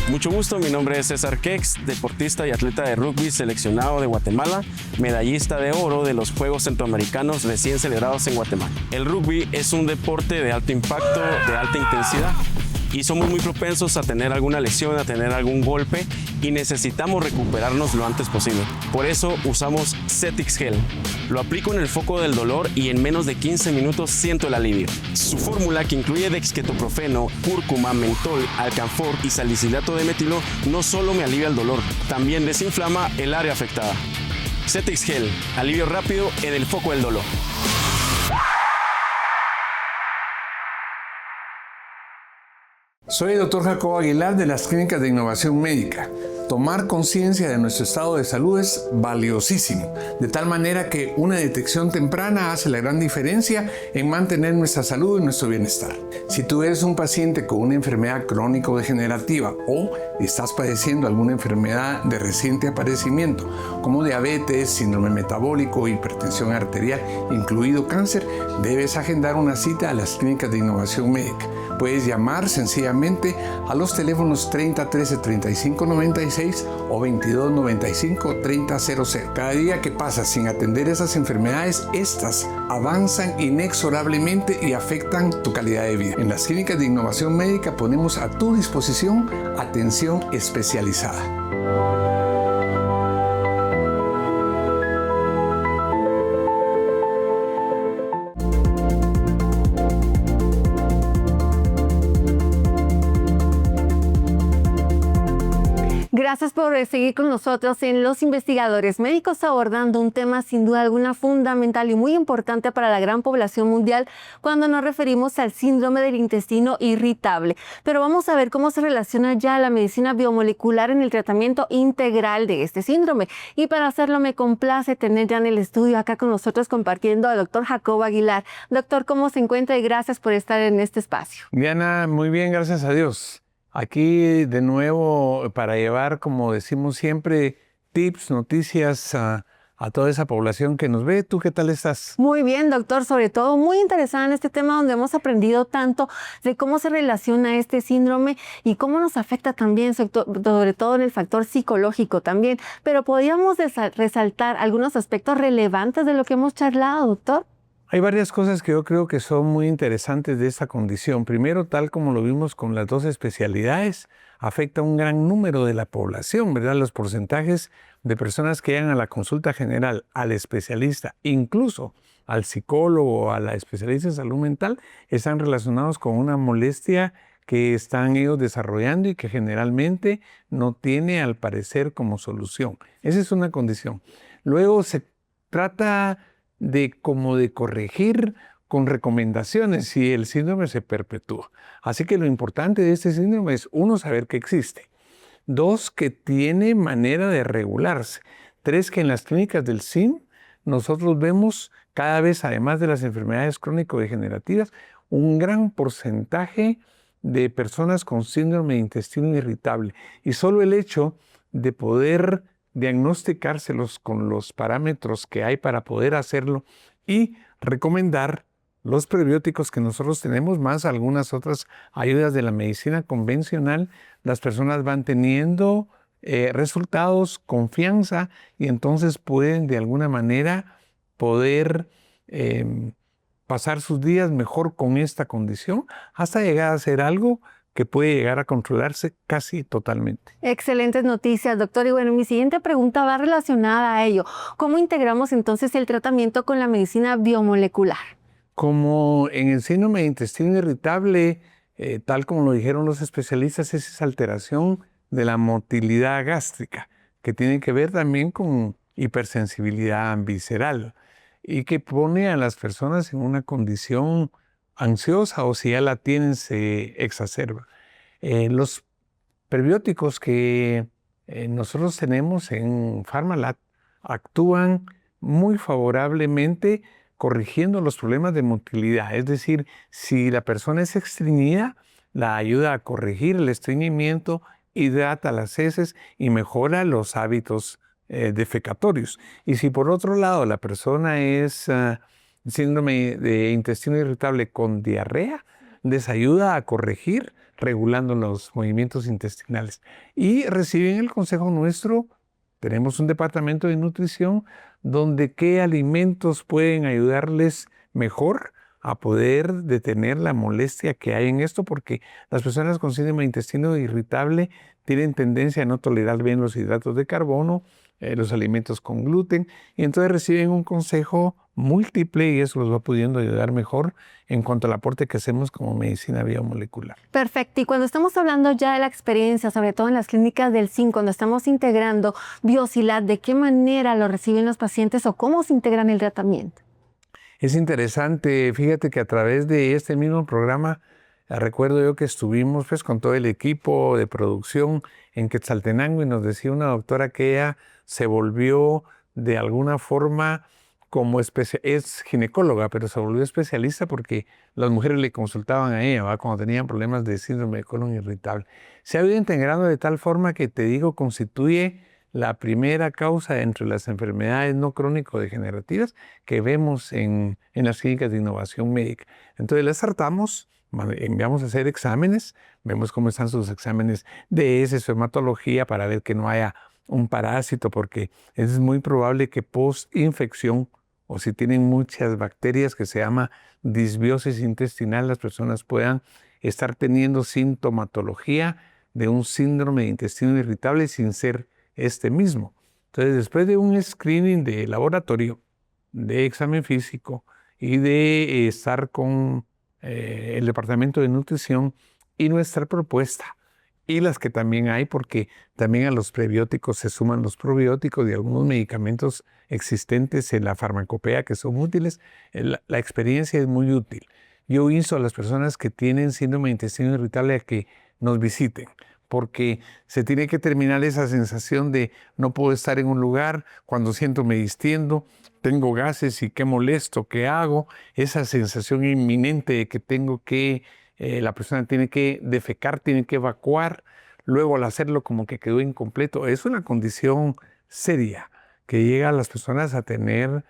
Mucho gusto, mi nombre es César Kex, deportista y atleta de rugby seleccionado de Guatemala, medallista de oro de los Juegos Centroamericanos recién celebrados en Guatemala. El rugby es un deporte de alto impacto, de alta intensidad, y somos muy propensos a tener alguna lesión, a tener algún golpe, y necesitamos recuperarnos lo antes posible. Por eso usamos Cetix Gel. Lo aplico en el foco del dolor y en menos de 15 minutos siento el alivio. Su fórmula, que incluye dexquetoprofeno, cúrcuma, mentol, alcanfor y salicilato de metilo, no solo me alivia el dolor, también desinflama el área afectada. Cetix Gel, alivio rápido en el foco del dolor. Soy el Dr. Jacobo Aguilar de las Clínicas de Innovación Médica. Tomar conciencia de nuestro estado de salud es valiosísimo, de tal manera que una detección temprana hace la gran diferencia en mantener nuestra salud y nuestro bienestar. Si tú eres un paciente con una enfermedad crónico-degenerativa o estás padeciendo alguna enfermedad de reciente aparecimiento, como diabetes, síndrome metabólico, hipertensión arterial, incluido cáncer, debes agendar una cita a las Clínicas de Innovación Médica. Puedes llamar sencillamente a los teléfonos 30 13 35 96 o 22 95 30 00. Cada día que pasa sin atender esas enfermedades, estas avanzan inexorablemente y afectan tu calidad de vida. En las Clínicas de Innovación Médica ponemos a tu disposición atención especializada. Gracias por seguir con nosotros en Los Investigadores Médicos, abordando un tema sin duda alguna fundamental y muy importante para la gran población mundial cuando nos referimos al síndrome del intestino irritable. Pero vamos a ver cómo se relaciona ya la medicina biomolecular en el tratamiento integral de este síndrome. Y para hacerlo me complace tener ya en el estudio acá con nosotros compartiendo al doctor Jacobo Aguilar. Doctor, ¿cómo se encuentra? Y gracias por estar en este espacio. Diana, muy bien, gracias a Dios. Aquí de nuevo para llevar, como decimos siempre, tips, noticias a toda esa población que nos ve. ¿Tú qué tal estás? Muy bien, doctor. Sobre todo muy interesada en este tema donde hemos aprendido tanto de cómo se relaciona este síndrome y cómo nos afecta también, sobre todo en el factor psicológico también. Pero podríamos resaltar algunos aspectos relevantes de lo que hemos charlado, doctor. Hay varias cosas que yo creo que son muy interesantes de esta condición. Primero, tal como lo vimos con las dos especialidades, afecta a un gran número de la población, ¿verdad? Los porcentajes de personas que llegan a la consulta general, al especialista, incluso al psicólogo o a la especialista en salud mental, están relacionados con una molestia que están ellos desarrollando y que generalmente no tiene, al parecer, como solución. Esa es una condición. Luego se trata de corregir con recomendaciones si el síndrome se perpetúa. Así que lo importante de este síndrome es, uno, saber que existe. Dos, que tiene manera de regularse. Tres, que en las clínicas del SIN nosotros vemos cada vez, además de las enfermedades crónico-degenerativas, un gran porcentaje de personas con síndrome de intestino irritable. Y solo el hecho de poder diagnosticárselos con los parámetros que hay para poder hacerlo y recomendar los prebióticos que nosotros tenemos, más algunas otras ayudas de la medicina convencional, las personas van teniendo resultados, confianza, y entonces pueden de alguna manera poder pasar sus días mejor con esta condición hasta llegar a ser algo que puede llegar a controlarse casi totalmente. Excelentes noticias, doctor. Y bueno, mi siguiente pregunta va relacionada a ello. ¿Cómo integramos entonces el tratamiento con la medicina biomolecular? Como en el síndrome de intestino irritable, tal como lo dijeron los especialistas, es esa alteración de la motilidad gástrica, que tiene que ver también con hipersensibilidad visceral y que pone a las personas en una condición ansiosa, o si ya la tienen se exacerba. Los prebióticos que nosotros tenemos en Pharmalat actúan muy favorablemente corrigiendo los problemas de motilidad. Es decir, si la persona es estreñida, la ayuda a corregir el estreñimiento, hidrata las heces y mejora los hábitos defecatorios. Y si por otro lado la persona es síndrome de intestino irritable con diarrea, les ayuda a corregir regulando los movimientos intestinales. Y reciben el consejo nuestro. Tenemos un departamento de nutrición donde qué alimentos pueden ayudarles mejor a poder detener la molestia que hay en esto, porque las personas con síndrome de intestino irritable tienen tendencia a no tolerar bien los hidratos de carbono, los alimentos con gluten, y entonces reciben un consejo múltiple y eso los va pudiendo ayudar mejor en cuanto al aporte que hacemos como medicina biomolecular. Perfecto. Y cuando estamos hablando ya de la experiencia, sobre todo en las clínicas del zinc, cuando estamos integrando Biosilat, ¿de qué manera lo reciben los pacientes o cómo se integran el tratamiento? Es interesante, fíjate que a través de este mismo programa, recuerdo yo que estuvimos pues con todo el equipo de producción en Quetzaltenango y nos decía una doctora que ella se volvió de alguna forma como es ginecóloga, pero se volvió especialista porque las mujeres le consultaban a ella, ¿va? Cuando tenían problemas de síndrome de colon irritable. Se ha ido integrando de tal forma que, te digo, constituye la primera causa entre las enfermedades no crónico-degenerativas que vemos en las clínicas de innovación médica. Entonces les tratamos, enviamos a hacer exámenes, vemos cómo están sus exámenes de heces, su hematología para ver que no haya un parásito, porque es muy probable que post-infección o si tienen muchas bacterias que se llama disbiosis intestinal, las personas puedan estar teniendo sintomatología de un síndrome de intestino irritable sin ser este mismo. Entonces, después de un screening de laboratorio, de examen físico y de estar con el departamento de nutrición y nuestra propuesta, y las que también hay, porque también a los prebióticos se suman los probióticos y algunos medicamentos existentes en la farmacopea que son útiles, la experiencia es muy útil. Yo insto a las personas que tienen síndrome de intestino irritable a que nos visiten, porque se tiene que terminar esa sensación de no puedo estar en un lugar, cuando siento me distiendo, tengo gases y qué molesto, qué hago, esa sensación inminente de que tengo que, la persona tiene que defecar, tiene que evacuar, luego al hacerlo como que quedó incompleto. Es una condición seria que llega a las personas a tener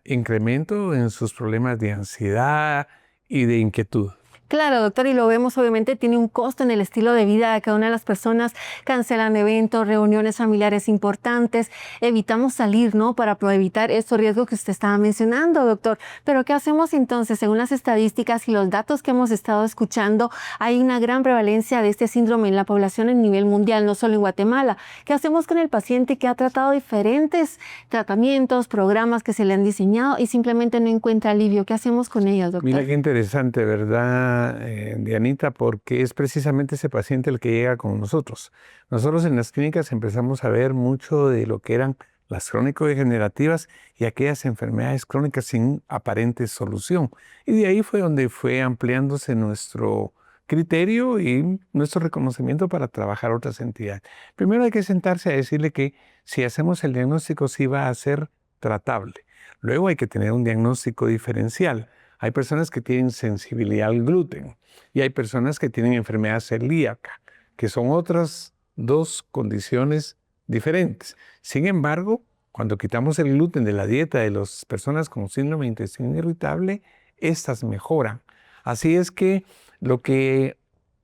incremento en sus problemas de ansiedad y de inquietud. Claro, doctor, y lo vemos, obviamente tiene un costo en el estilo de vida de cada una de las personas. Cancelan eventos, reuniones familiares importantes, evitamos salir, ¿no? Para evitar estos riesgos que usted estaba mencionando, doctor. Pero ¿qué hacemos entonces? Según las estadísticas y los datos que hemos estado escuchando, hay una gran prevalencia de este síndrome en la población a nivel mundial, no solo en Guatemala. ¿Qué hacemos con el paciente que ha tratado diferentes tratamientos, programas que se le han diseñado y simplemente no encuentra alivio? ¿Qué hacemos con ellos, doctor? Mira qué interesante, ¿verdad, Dianita? Porque es precisamente ese paciente el que llega con nosotros. Nosotros en las clínicas empezamos a ver mucho de lo que eran las crónico-degenerativas y aquellas enfermedades crónicas sin aparente solución. Y de ahí fue donde fue ampliándose nuestro criterio y nuestro reconocimiento para trabajar otras entidades. Primero hay que sentarse a decirle que si hacemos el diagnóstico sí va a ser tratable. Luego hay que tener un diagnóstico diferencial. Hay personas que tienen sensibilidad al gluten y hay personas que tienen enfermedad celíaca, que son otras dos condiciones diferentes. Sin embargo, cuando quitamos el gluten de la dieta de las personas con síndrome de intestino irritable, estas mejoran. Así es que lo que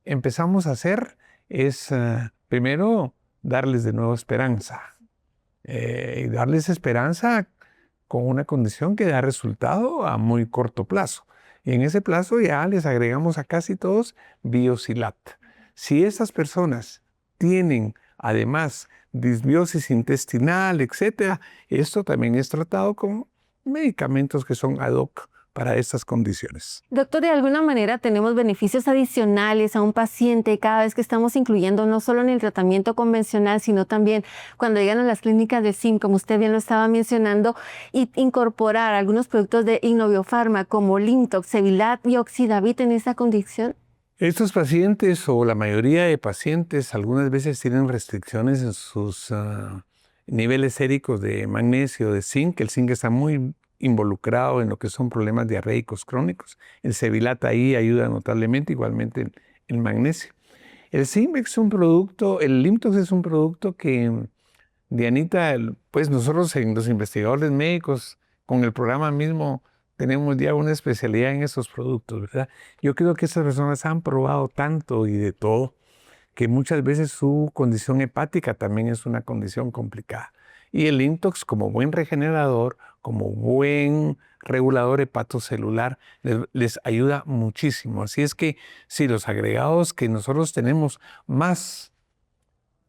empezamos a hacer es primero darles de nuevo esperanza. Y darles esperanza con una condición que da resultado a muy corto plazo. Y en ese plazo ya les agregamos a casi todos Biosilat. Si estas personas tienen además disbiosis intestinal, etc., esto también es tratado con medicamentos que son ad hoc para estas condiciones. Doctor, de alguna manera tenemos beneficios adicionales a un paciente cada vez que estamos incluyendo no solo en el tratamiento convencional, sino también cuando llegan a las clínicas de zinc, como usted bien lo estaba mencionando, y incorporar algunos productos de Innoviofarma como Limtox, Sevilat y Oxidavit en esa condición. Estos pacientes o la mayoría de pacientes algunas veces tienen restricciones en sus niveles séricos de magnesio, de zinc. El zinc está muy involucrado en lo que son problemas diarreicos crónicos. El Sevilat ahí ayuda notablemente, igualmente el magnesio. El zinc es un producto, el Limtox es un producto que, Dianita, pues nosotros en los investigadores médicos, con el programa mismo, tenemos ya una especialidad en esos productos, ¿verdad? Yo creo que esas personas han probado tanto y de todo, que muchas veces su condición hepática también es una condición complicada. Y el Limtox, como buen regenerador, como buen regulador hepatocelular, les ayuda muchísimo. Así es que si los agregados que nosotros tenemos más,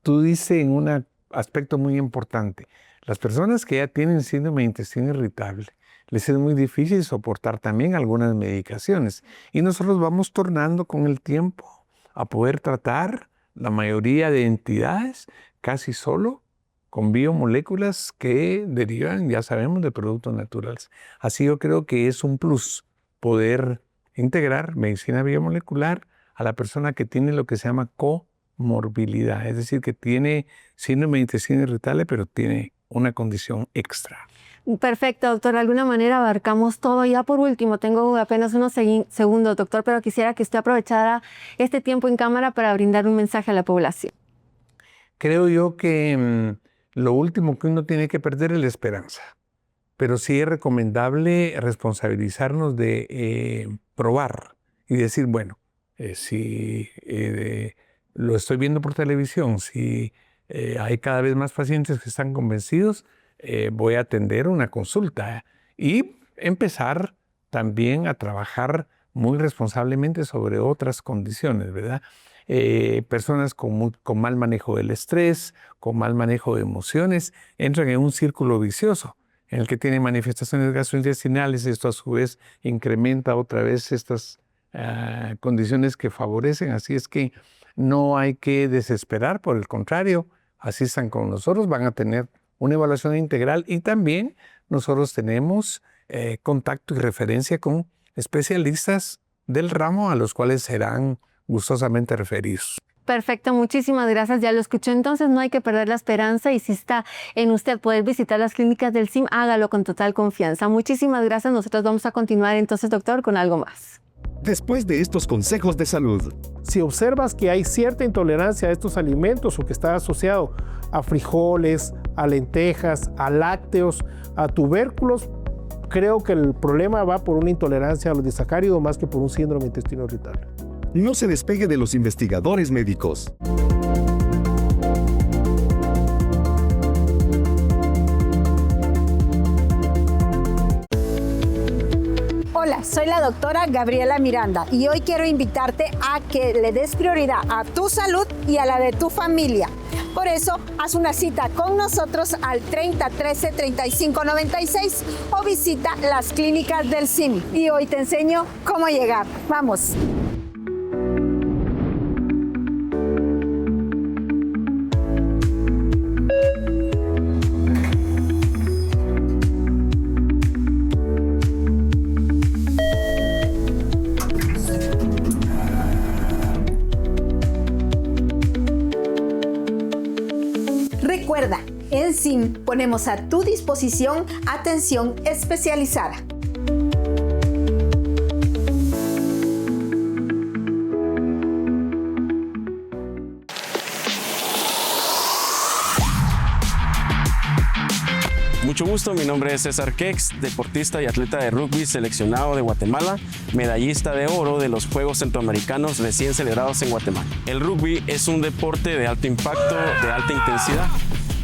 tú dices en un aspecto muy importante, las personas que ya tienen síndrome de intestino irritable, les es muy difícil soportar también algunas medicaciones. Y nosotros vamos tornando con el tiempo a poder tratar la mayoría de entidades casi solo con biomoléculas que derivan, ya sabemos, de productos naturales. Así yo creo que es un plus poder integrar medicina biomolecular a la persona que tiene lo que se llama comorbilidad, es decir, que tiene síndrome de intestino irritable, pero tiene una condición extra. Perfecto, doctor. De alguna manera abarcamos todo. Ya por último, tengo apenas unos segundos, doctor, pero quisiera que usted aprovechara este tiempo en cámara para brindar un mensaje a la población. Creo yo que lo último que uno tiene que perder es la esperanza, pero sí es recomendable responsabilizarnos de probar y decir, bueno, si lo estoy viendo por televisión, si hay cada vez más pacientes que están convencidos, voy a atender una consulta y empezar también a trabajar muy responsablemente sobre otras condiciones, ¿verdad? Personas con mal manejo del estrés, con mal manejo de emociones, entran en un círculo vicioso en el que tienen manifestaciones gastrointestinales. Esto a su vez incrementa otra vez estas condiciones que favorecen. Así es que no hay que desesperar, por el contrario, asistan con nosotros, van a tener una evaluación integral y también nosotros tenemos contacto y referencia con especialistas del ramo a los cuales serán gustosamente referidos. Perfecto, muchísimas gracias. Ya lo escuchó, entonces no hay que perder la esperanza y si está en usted poder visitar las clínicas del CIM, hágalo con total confianza. Muchísimas gracias. Nosotros vamos a continuar entonces, doctor, con algo más. Después de estos consejos de salud, si observas que hay cierta intolerancia a estos alimentos o que está asociado a frijoles, a lentejas, a lácteos, a tubérculos, creo que el problema va por una intolerancia a los disacáridos más que por un síndrome de intestino irritable. no se despegue de los investigadores médicos. Hola, soy la doctora Gabriela Miranda y hoy quiero invitarte a que le des prioridad a tu salud y a la de tu familia. Por eso, haz una cita con nosotros al 30 13 35 96 o visita las clínicas del CIM. Y hoy te enseño cómo llegar. ¡Vamos! Recuerda, en CIM ponemos a tu disposición atención especializada. Mucho gusto, mi nombre es César Kex, deportista y atleta de rugby seleccionado de Guatemala, medallista de oro de los Juegos Centroamericanos recién celebrados en Guatemala. El rugby es un deporte de alto impacto, de alta intensidad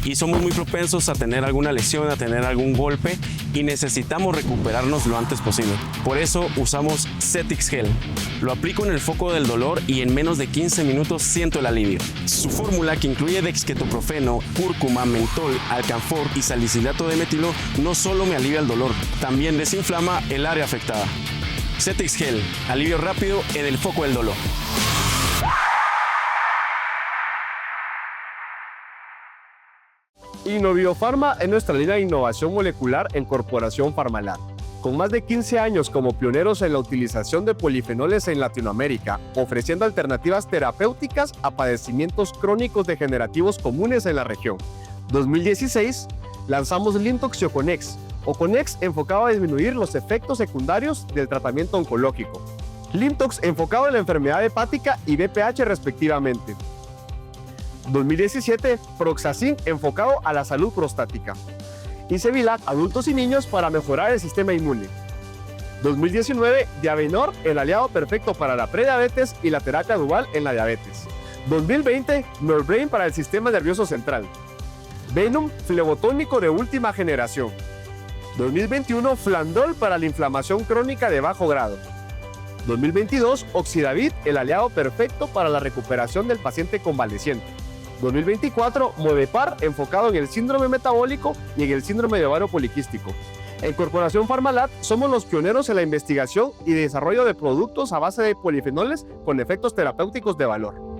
y somos muy propensos a tener alguna lesión, a tener algún golpe y necesitamos recuperarnos lo antes posible. Por eso usamos Cetix Gel. Lo aplico en el foco del dolor y en menos de 15 minutos siento el alivio. Su fórmula, que incluye dexketoprofeno, cúrcuma, mentol, alcanfor y salicilato de metilo, no solo me alivia el dolor, también desinflama el área afectada. Cetix Gel, alivio rápido en el foco del dolor. Innoviofarma es nuestra línea de innovación molecular en Corporación Farmalat. Con más de 15 años como pioneros en la utilización de polifenoles en Latinoamérica, ofreciendo alternativas terapéuticas a padecimientos crónicos degenerativos comunes en la región. 2016, lanzamos Limtox y Oconex. Oconex enfocado a disminuir los efectos secundarios del tratamiento oncológico. Limtox enfocado en la enfermedad hepática y BPH respectivamente. 2017, Proxacin enfocado a la salud prostática. Y Cevilac, adultos y niños para mejorar el sistema inmune. 2019, Diabenor, el aliado perfecto para la prediabetes y la terapia dual en la diabetes. 2020, Norbrain para el sistema nervioso central. Venom, flebotónico de última generación. 2021, Flandol para la inflamación crónica de bajo grado. 2022, Oxidavit, el aliado perfecto para la recuperación del paciente convaleciente. 2024, Movepar, enfocado en el síndrome metabólico y en el síndrome de ovario poliquístico. En Corporación Pharmalat somos los pioneros en la investigación y desarrollo de productos a base de polifenoles con efectos terapéuticos de valor.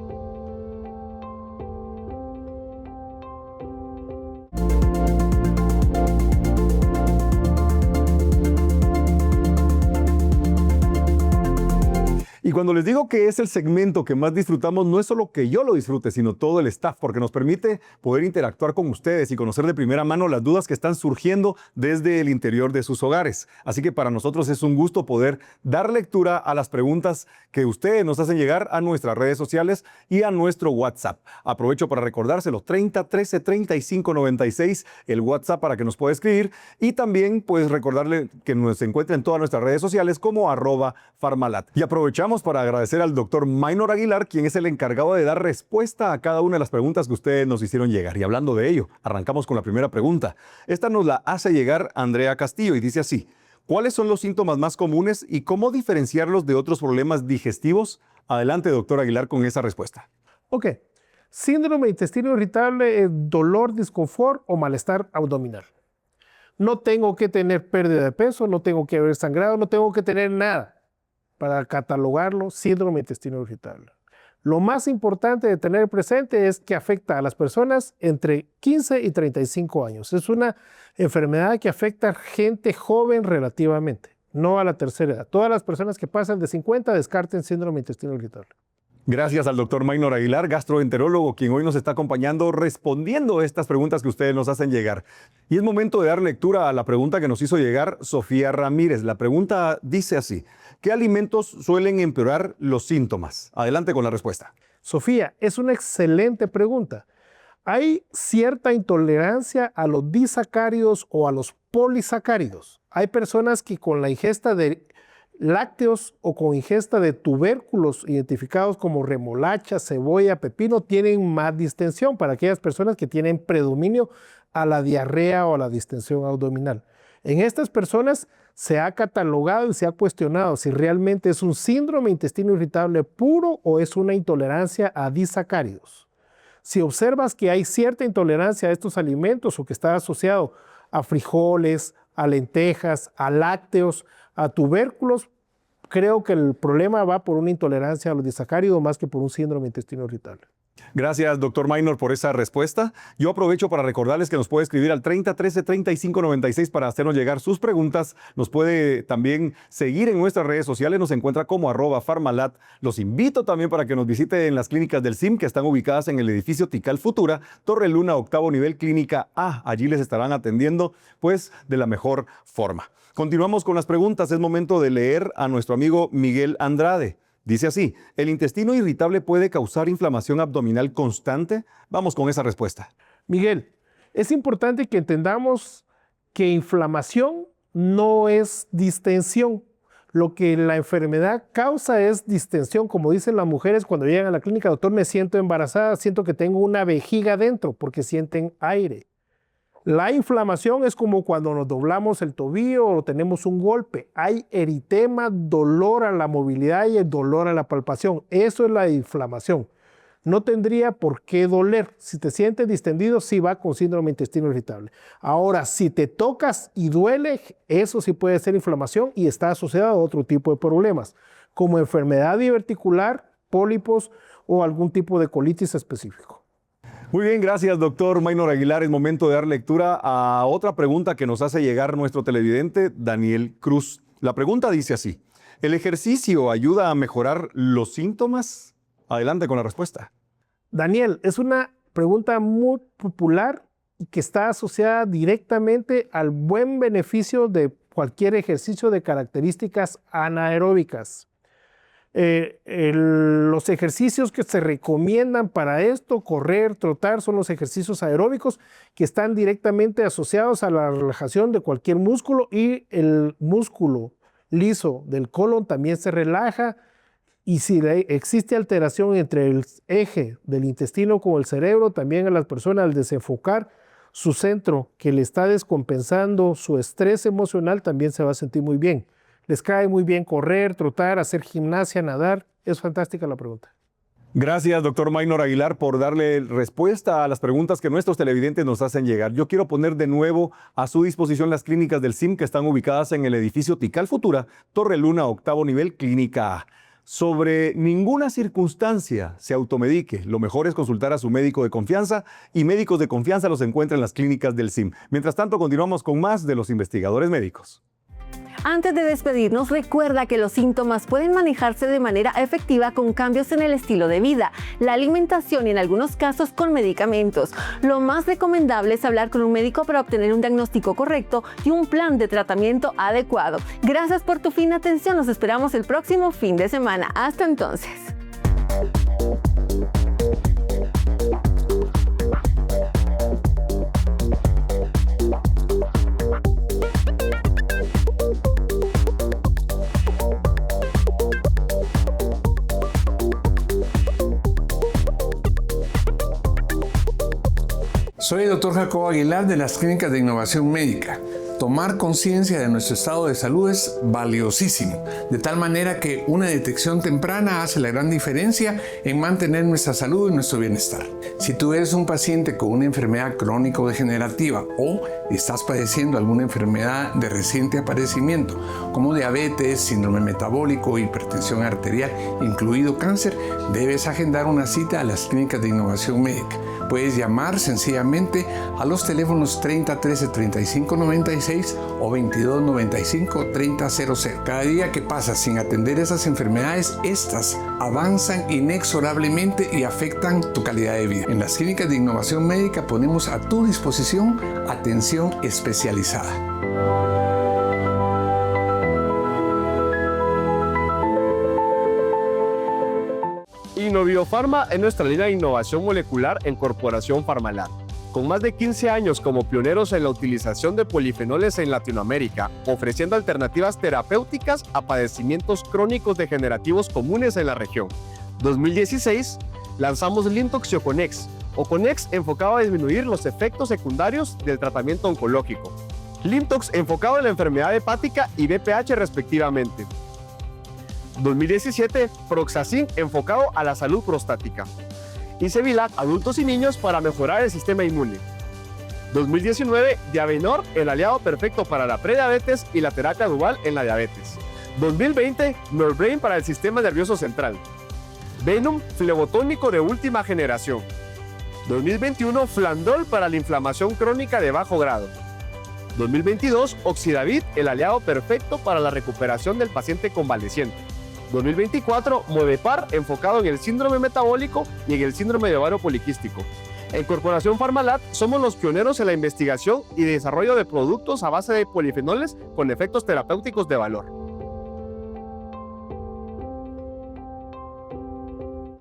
Y cuando les digo que es el segmento que más disfrutamos, no es solo que yo lo disfrute, sino todo el staff, porque nos permite poder interactuar con ustedes y conocer de primera mano las dudas que están surgiendo desde el interior de sus hogares. Así que para nosotros es un gusto poder dar lectura a las preguntas que ustedes nos hacen llegar a nuestras redes sociales y a nuestro WhatsApp. Aprovecho para recordárselo, 30 13 35 96, el WhatsApp para que nos pueda escribir, y también pues recordarle que nos encuentre en todas nuestras redes sociales como @Pharmalat. Y aprovechamos para agradecer al doctor Maynor Aguilar, quien es el encargado de dar respuesta a cada una de las preguntas que ustedes nos hicieron llegar. Y hablando de ello, arrancamos con la primera pregunta. Esta nos la hace llegar Andrea Castillo y dice así: ¿cuáles son los síntomas más comunes y cómo diferenciarlos de otros problemas digestivos? Adelante, doctor Aguilar, con esa respuesta. Ok. Síndrome de intestino irritable es dolor, disconfort o malestar abdominal. No tengo que tener pérdida de peso, no tengo que haber sangrado, no tengo que tener nada para catalogarlo síndrome de intestino irritable. Lo más importante de tener presente es que afecta a las personas entre 15 y 35 años. Es una enfermedad que afecta a gente joven relativamente, no a la tercera edad. Todas las personas que pasan de 50 descarten síndrome de intestino irritable. Gracias al doctor Maynor Aguilar, gastroenterólogo, quien hoy nos está acompañando respondiendo estas preguntas que ustedes nos hacen llegar. Y es momento de dar lectura a la pregunta que nos hizo llegar Sofía Ramírez. La pregunta dice así: ¿qué alimentos suelen empeorar los síntomas? Adelante con la respuesta. Sofía, es una excelente pregunta. Hay cierta intolerancia a los disacáridos o a los polisacáridos. Hay personas que con la ingesta de lácteos o con ingesta de tubérculos identificados como remolacha, cebolla, pepino tienen más distensión para aquellas personas que tienen predominio a la diarrea o a la distensión abdominal. En estas personas se ha catalogado y se ha cuestionado si realmente es un síndrome de intestino irritable puro o es una intolerancia a disacáridos. Si observas que hay cierta intolerancia a estos alimentos o que está asociado a frijoles, a lentejas, a lácteos, a tubérculos, creo que el problema va por una intolerancia a los disacáridos más que por un síndrome de intestino irritable. Gracias, doctor Maynor, por esa respuesta. Yo aprovecho para recordarles que nos puede escribir al 30 13 35 96 para hacernos llegar sus preguntas. Nos puede también seguir en nuestras redes sociales, nos encuentra como @Pharmalat. Los invito también para que nos visite en las clínicas del CIM, que están ubicadas en el edificio Tikal Futura, Torre Luna, 8º nivel, clínica A. Allí les estarán atendiendo pues de la mejor forma. Continuamos con las preguntas. Es momento de leer a nuestro amigo Miguel Andrade. Dice así: ¿el intestino irritable puede causar inflamación abdominal constante? Vamos con esa respuesta. Miguel, es importante que entendamos que inflamación no es distensión. Lo que la enfermedad causa es distensión. Como dicen las mujeres cuando llegan a la clínica: doctor, me siento embarazada, siento que tengo una vejiga dentro, porque sienten aire. La inflamación es como cuando nos doblamos el tobillo o tenemos un golpe. Hay eritema, dolor a la movilidad y el dolor a la palpación. Eso es la inflamación. No tendría por qué doler. Si te sientes distendido, sí va con síndrome de intestino irritable. Ahora, si te tocas y duele, eso sí puede ser inflamación y está asociado a otro tipo de problemas, como enfermedad diverticular, pólipos o algún tipo de colitis específico. Muy bien, gracias, doctor Maynor Aguilar. Es momento de dar lectura a otra pregunta que nos hace llegar nuestro televidente, Daniel Cruz. La pregunta dice así: ¿el ejercicio ayuda a mejorar los síntomas? Adelante con la respuesta. Daniel, es una pregunta muy popular y que está asociada directamente al buen beneficio de cualquier ejercicio de características anaeróbicas. Los ejercicios que se recomiendan para esto, correr, trotar, son los ejercicios aeróbicos que están directamente asociados a la relajación de cualquier músculo, y el músculo liso del colon también se relaja, y si existe alteración entre el eje del intestino con el cerebro, también a las personas al desenfocar su centro que le está descompensando su estrés emocional, también se va a sentir muy bien. Les cae muy bien correr, trotar, hacer gimnasia, nadar. Es fantástica la pregunta. Gracias, doctor Maynor Aguilar, por darle respuesta a las preguntas que nuestros televidentes nos hacen llegar. Yo quiero poner de nuevo a su disposición las clínicas del CIM que están ubicadas en el edificio Tikal Futura, Torre Luna, 8º nivel, Clínica A. Sobre ninguna circunstancia se automedique. Lo mejor es consultar a su médico de confianza, y médicos de confianza los encuentra en las clínicas del CIM. Mientras tanto, continuamos con más de los investigadores médicos. Antes de despedirnos, recuerda que los síntomas pueden manejarse de manera efectiva con cambios en el estilo de vida, la alimentación y en algunos casos con medicamentos. Lo más recomendable es hablar con un médico para obtener un diagnóstico correcto y un plan de tratamiento adecuado. Gracias por tu fina atención. Nos esperamos el próximo fin de semana. Hasta entonces. Soy el doctor Jacobo Aguilar de las Clínicas de Innovación Médica. Tomar conciencia de nuestro estado de salud es valiosísimo, de tal manera que una detección temprana hace la gran diferencia en mantener nuestra salud y nuestro bienestar. Si tú eres un paciente con una enfermedad crónico-degenerativa o estás padeciendo alguna enfermedad de reciente aparecimiento, como diabetes, síndrome metabólico, hipertensión arterial, incluido cáncer, debes agendar una cita a las Clínicas de Innovación Médica. Puedes llamar sencillamente a los teléfonos 30 13 35 96 o 22 95 30 00. Cada día que pasa sin atender esas enfermedades, estas avanzan inexorablemente y afectan tu calidad de vida. En las Clínicas de Innovación Médica ponemos a tu disposición atención especializada. Innoviofarma es nuestra línea de innovación molecular en Corporación Farmalat. Con más de 15 años como pioneros en la utilización de polifenoles en Latinoamérica, ofreciendo alternativas terapéuticas a padecimientos crónicos degenerativos comunes en la región. 2016, lanzamos Limtox y Oconex. Oconex enfocado a disminuir los efectos secundarios del tratamiento oncológico. Limtox enfocado en la enfermedad hepática y BPH respectivamente. 2017, Proxacin enfocado a la salud prostática. Y Cevilac, adultos y niños para mejorar el sistema inmune. 2019, Diavenor, el aliado perfecto para la prediabetes y la terapia dual en la diabetes. 2020, Norbrain para el sistema nervioso central. Venom, flebotónico de última generación. 2021, Flandol para la inflamación crónica de bajo grado. 2022, Oxidavit, el aliado perfecto para la recuperación del paciente convaleciente. 2024, Modepar, enfocado en el síndrome metabólico y en el síndrome de ovario poliquístico. En Corporación Farmalat somos los pioneros en la investigación y desarrollo de productos a base de polifenoles con efectos terapéuticos de valor.